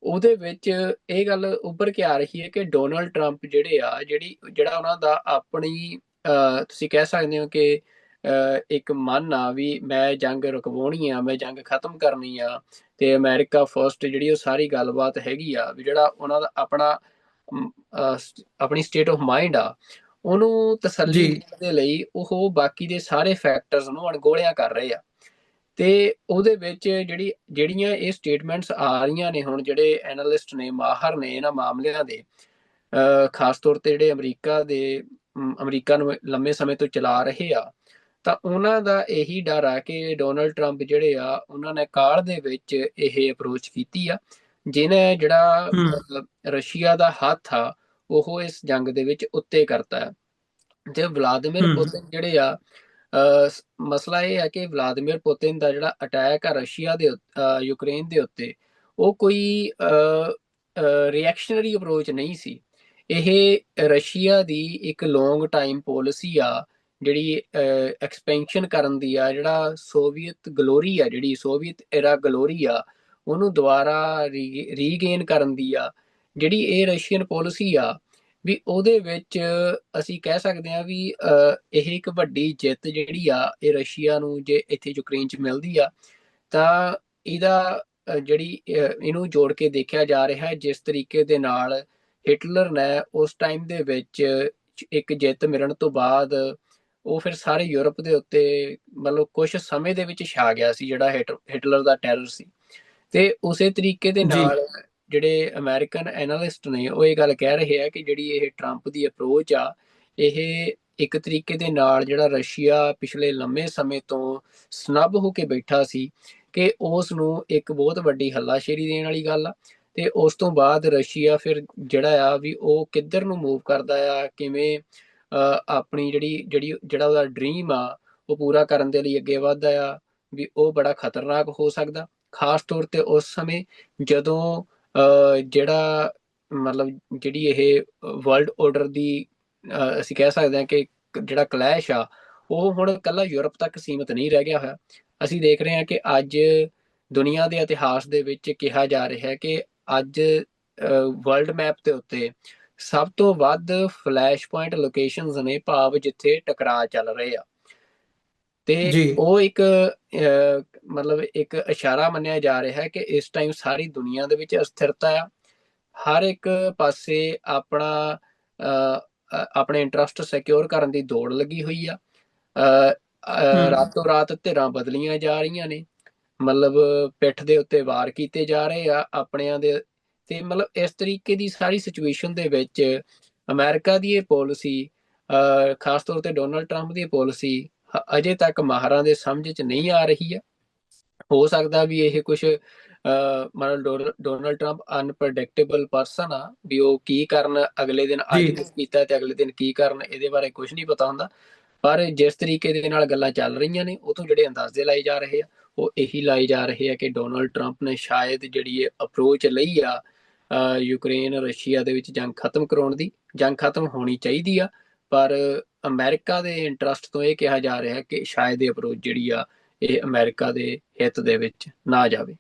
ਉਹਦੇ ਵਿੱਚ ਇਹ ਗੱਲ ਉੱਭਰ ਕੇ ਆ ਰਹੀ ਹੈ ਕਿ ਡੋਨਲਡ ਟਰੰਪ ਜਿਹੜੇ ਆ, ਜਿਹੜਾ ਉਹਨਾਂ ਦਾ ਆਪਣੀ ਤੁਸੀਂ ਕਹਿ ਸਕਦੇ ਹੋ ਕਿ ਇੱਕ ਮਨ ਆ ਵੀ ਮੈਂ ਜੰਗ ਰੁਕਵਾਉਣੀ ਆ, ਮੈਂ ਜੰਗ ਖਤਮ ਕਰਨੀ ਆ, ਤੇ ਅਮਰੀਕਾ ਫਸਟ ਜਿਹੜੀ ਉਹ ਸਾਰੀ ਗੱਲਬਾਤ ਹੈਗੀ ਆ, ਵੀ ਜਿਹੜਾ ਉਹਨਾਂ ਦਾ ਆਪਣੀ ਸਟੇਟ ਆਫ ਮਾਈਂਡ ਆ, ਉਹਨੂੰ ਤਸੱਲੀ ਦੇਣ ਦੇ ਲਈ ਉਹ ਬਾਕੀ ਦੇ ਸਾਰੇ ਫੈਕਟਰਸ ਨੂੰ ਅਣਗੌਲਿਆ ਕਰ ਰਹੇ ਆ। ਤੇ ਉਹਦੇ ਵਿੱਚ ਜਿਹੜੀਆਂ ਇਹ ਸਟੇਟਮੈਂਟਸ ਆ ਰਹੀਆਂ ਨੇ ਹੁਣ, ਜਿਹੜੇ ਐਨਾਲਿਸਟ ਨੇ, ਮਾਹਰ ਨੇ ਇਹਨਾਂ ਮਾਮਲਿਆਂ ਦੇ, ਖਾਸ ਤੌਰ ਤੇ ਜਿਹੜੇ ਅਮਰੀਕਾ ਨੂੰ ਲੰਮੇ ਸਮੇਂ ਤੋਂ ਚਲਾ ਰਹੇ ਆ, ਤਾਂ ਉਹਨਾਂ ਦਾ ਇਹੀ ਡਰ ਆ ਕਿ ਡੋਨਲਡ ਟਰੰਪ ਜਿਹੜੇ ਆ, ਉਹਨਾਂ ਨੇ ਕਾਲ ਦੇ ਵਿੱਚ ਇਹ ਅਪਰੋਚ ਕੀਤੀ ਆ, ਜਿਹਨੇ ਜਿਹੜਾ ਰਸ਼ੀਆ ਦਾ ਹੱਥ ਆ ਉਹ ਇਸ ਜੰਗ ਦੇ ਵਿੱਚ ਉੱਤੇ ਕਰਤਾ ਹੈ। ਤੇ ਵਲਾਦੀਮੀਰ ਪੁਤਿਨ ਜਿਹੜੇ ਆ, ਮਸਲਾ ਇਹ ਹੈ ਕਿ ਵਲਾਦੀਮੀਰ ਪੁਤਿਨ ਦਾ ਜਿਹੜਾ ਅਟੈਕ ਆ ਰਸ਼ੀਆ ਦੇ ਯੂਕਰੇਨ ਦੇ ਉੱਤੇ, ਉਹ ਕੋਈ ਰਿਐਕਸ਼ਨਰੀ ਅਪਰੋਚ ਨਹੀਂ ਸੀ। ਇਹ ਰਸ਼ੀਆ ਦੀ ਇੱਕ ਲੌਂਗ ਟਾਈਮ ਪੋਲਿਸੀ ਆ, ਜਿਹੜੀ ਐਕਸਪੈਂਸ਼ਨ ਕਰਨ ਦੀ ਆ, ਜਿਹੜਾ ਸੋਵੀਅਤ ਗਲੋਰੀ ਆ, ਜਿਹੜੀ ਸੋਵੀਅਤ ਐਰਾ ਗਲੋਰੀ ਆ, ਉਹਨੂੰ ਦੁਬਾਰਾ ਰੀਗੇਨ ਕਰਨ ਦੀ ਆ, ਜਿਹੜੀ ਇਹ ਰਸ਼ੀਅਨ ਪੋਲਿਸੀ ਆ, ਵੀ ਉਹਦੇ ਵਿੱਚ ਅਸੀਂ ਕਹਿ ਸਕਦੇ ਹਾਂ ਵੀ ਇਹ ਇੱਕ ਵੱਡੀ ਜਿੱਤ ਜਿਹੜੀ ਆ ਇਹ ਰਸ਼ੀਆ ਨੂੰ ਜੇ ਇੱਥੇ ਯੂਕਰੇਨ 'ਚ ਮਿਲਦੀ ਆ, ਤਾਂ ਇਹਦਾ ਇਹਨੂੰ ਜੋੜ ਕੇ ਦੇਖਿਆ ਜਾ ਰਿਹਾ ਹੈ ਜਿਸ ਤਰੀਕੇ ਦੇ ਨਾਲ ਹਿਟਲਰ ਨੇ ਉਸ ਟਾਈਮ ਦੇ ਵਿੱਚ ਇੱਕ ਜਿੱਤ ਮਿਲਣ ਤੋਂ ਬਾਅਦ ਉਹ ਫਿਰ ਸਾਰੇ ਯੂਰਪ ਦੇ ਉੱਤੇ ਮਤਲਬ ਕੁਝ ਸਮੇਂ ਦੇ ਵਿੱਚ ਛਾ ਗਿਆ ਸੀ, ਜਿਹੜਾ ਹਿਟਲਰ ਦਾ ਟੈਰਰ ਸੀ। ਤੇ ਉਸੇ ਤਰੀਕੇ ਦੇ ਨਾਲ ਜਿਹੜੇ ਅਮਰੀਕਨ ਐਨਾਲਿਸਟ ਨੇ ਉਹ ਇਹ ਗੱਲ ਕਹਿ ਰਹੇ ਆ ਕਿ ਜਿਹੜੀ ਇਹ ਟਰੰਪ ਦੀ ਅਪਰੋਚ ਆ, ਇਹ ਇੱਕ ਤਰੀਕੇ ਦੇ ਨਾਲ ਜਿਹੜਾ ਰਸ਼ੀਆ ਪਿਛਲੇ ਲੰਮੇ ਸਮੇਂ ਤੋਂ ਸਨੱਬ ਹੋ ਕੇ ਬੈਠਾ ਸੀ, ਕਿ ਉਸ ਨੂੰ ਇੱਕ ਬਹੁਤ ਵੱਡੀ ਹੱਲਾਸ਼ੇਰੀ ਦੇਣ ਵਾਲੀ ਗੱਲ ਆ। ਤੇ ਉਸ ਤੋਂ ਬਾਅਦ ਰਸ਼ੀਆ ਫਿਰ ਜਿਹੜਾ ਆ ਵੀ ਉਹ ਕਿੱਧਰ ਨੂੰ ਮੂਵ ਕਰਦਾ ਆ, ਕਿਵੇਂ ਆਪਣੀ ਜਿਹੜਾ ਉਹਦਾ ਡ੍ਰੀਮ ਆ ਉਹ ਪੂਰਾ ਕਰਨ ਦੇ ਲਈ ਅੱਗੇ ਵੱਧਦਾ ਆ, ਵੀ ਉਹ ਬੜਾ ਖਤਰਨਾਕ ਹੋ ਸਕਦਾ, ਖਾਸ ਤੌਰ ਤੇ ਉਸ ਸਮੇਂ ਜਦੋਂ ਜਿਹੜਾ ਮਤਲਬ ਜਿਹੜੀ ਇਹ ਵਰਲਡ ਆਰਡਰ ਦੀ ਅਸੀਂ ਕਹਿ ਸਕਦੇ ਹਾਂ ਕਿ ਜਿਹੜਾ ਕਲੈਸ਼ ਆ ਉਹ ਹੁਣ ਇਕੱਲਾ ਯੂਰਪ ਤੱਕ ਸੀਮਿਤ ਨਹੀਂ ਰਹਿ ਗਿਆ ਹੋਇਆ। ਅਸੀਂ ਦੇਖ ਰਹੇ ਹਾਂ ਕਿ ਅੱਜ ਦੁਨੀਆ ਦੇ ਇਤਿਹਾਸ ਦੇ ਵਿੱਚ ਕਿਹਾ ਜਾ ਰਿਹਾ ਹੈ ਕਿ ਅੱਜ ਵਰਲਡ ਮੈਪ ਦੇ ਉੱਤੇ ਸਭ ਤੋਂ ਵੱਧ ਫਲੈਸ਼ ਪੁਆਇੰਟ ਲੋਕੇਸ਼ਨਸ ਨੇ, ਭਾਵ ਜਿੱਥੇ ਟਕਰਾਅ ਚੱਲ ਰਹੇ ਆ। ਤੇ ਉਹ ਇੱਕ ਮਤਲਬ ਇੱਕ ਇਸ਼ਾਰਾ ਮੰਨਿਆ ਜਾ ਰਿਹਾ ਹੈ ਕਿ ਇਸ ਟਾਈਮ ਸਾਰੀ ਦੁਨੀਆ ਦੇ ਵਿੱਚ ਅਸਥਿਰਤਾ ਆ, ਹਰ ਇੱਕ ਪਾਸੇ ਆਪਣੇ ਇੰਟਰਸਟ ਸਿਕਿਉਰ ਕਰਨ ਦੀ ਦੌੜ ਲੱਗੀ ਹੋਈ ਆ। ਰਾਤੋਂ ਰਾਤ ਧਿਰਾਂ ਬਦਲੀਆਂ ਜਾ ਰਹੀਆਂ ਨੇ, ਮਤਲਬ ਪਿੱਠ ਦੇ ਉੱਤੇ ਵਾਰ ਕੀਤੇ ਜਾ ਰਹੇ ਆ ਆਪਣਿਆਂ ਦੇ। ਤੇ ਮਤਲਬ ਇਸ ਤਰੀਕੇ ਦੀ ਸਾਰੀ ਸਿਚੁਏਸ਼ਨ ਦੇ ਵਿੱਚ ਅਮਰੀਕਾ ਦੀ ਇਹ ਪਾਲਿਸੀ, ਖਾਸ ਤੌਰ ਤੇ ਡੋਨਲਡ ਟਰੰਪ ਦੀ ਪਾਲਿਸੀ ਅਜੇ ਤੱਕ ਮਾਹਰਾਂ ਦੇ ਸਮਝ 'ਚ ਨਹੀਂ ਆ ਰਹੀ ਆ। ਹੋ ਸਕਦਾ ਵੀ ਇਹ ਕੁਝ ਮਤਲਬ ਡੋਨਲਡ ਟਰੰਪ ਅਨਪ੍ਰੈਡਿਕਟੇਬਲ ਪਰਸਨ ਆ, ਵੀ ਉਹ ਕੀ ਕਰਨ ਅਗਲੇ ਦਿਨ, ਅੱਜ ਕੁਝ ਕੀਤਾ ਤੇ ਅਗਲੇ ਦਿਨ ਕੀ ਕਰਨ, ਇਹਦੇ ਬਾਰੇ ਕੁਝ ਨਹੀਂ ਪਤਾ ਹੁੰਦਾ। ਪਰ ਜਿਸ ਤਰੀਕੇ ਦੇ ਨਾਲ ਗੱਲਾਂ ਚੱਲ ਰਹੀਆਂ ਨੇ, ਉਹ ਤੋਂ ਜਿਹੜੇ ਅੰਦਾਜ਼ੇ ਲਾਏ ਜਾ ਰਹੇ ਆ ਉਹ ਇਹੀ ਲਾਏ ਜਾ ਰਹੇ ਆ ਕਿ ਡੋਨਲਡ ਟਰੰਪ ਨੇ ਸ਼ਾਇਦ ਜਿਹੜੀ ਇਹ ਅਪਰੋਚ ਲਈ ਆ ਯੂਕਰੇਨ ਰਸ਼ੀਆ ਦੇ ਵਿੱਚ ਜੰਗ ਖਤਮ ਕਰਾਉਣ ਦੀ, ਜੰਗ ਖਤਮ ਹੋਣੀ ਚਾਹੀਦੀ ਆ, ਪਰ ਅਮਰੀਕਾ ਦੇ ਇੰਟਰਸਟ ਤੋਂ ਇਹ ਕਿਹਾ ਜਾ ਰਿਹਾ ਕਿ ਸ਼ਾਇਦ ਇਹ ਅਪਰੋਚ ਜਿਹੜੀ ਆ ਇਹ ਅਮਰੀਕਾ ਦੇ ਹਿੱਤ ਦੇ ਵਿੱਚ ਨਾ ਜਾਵੇ।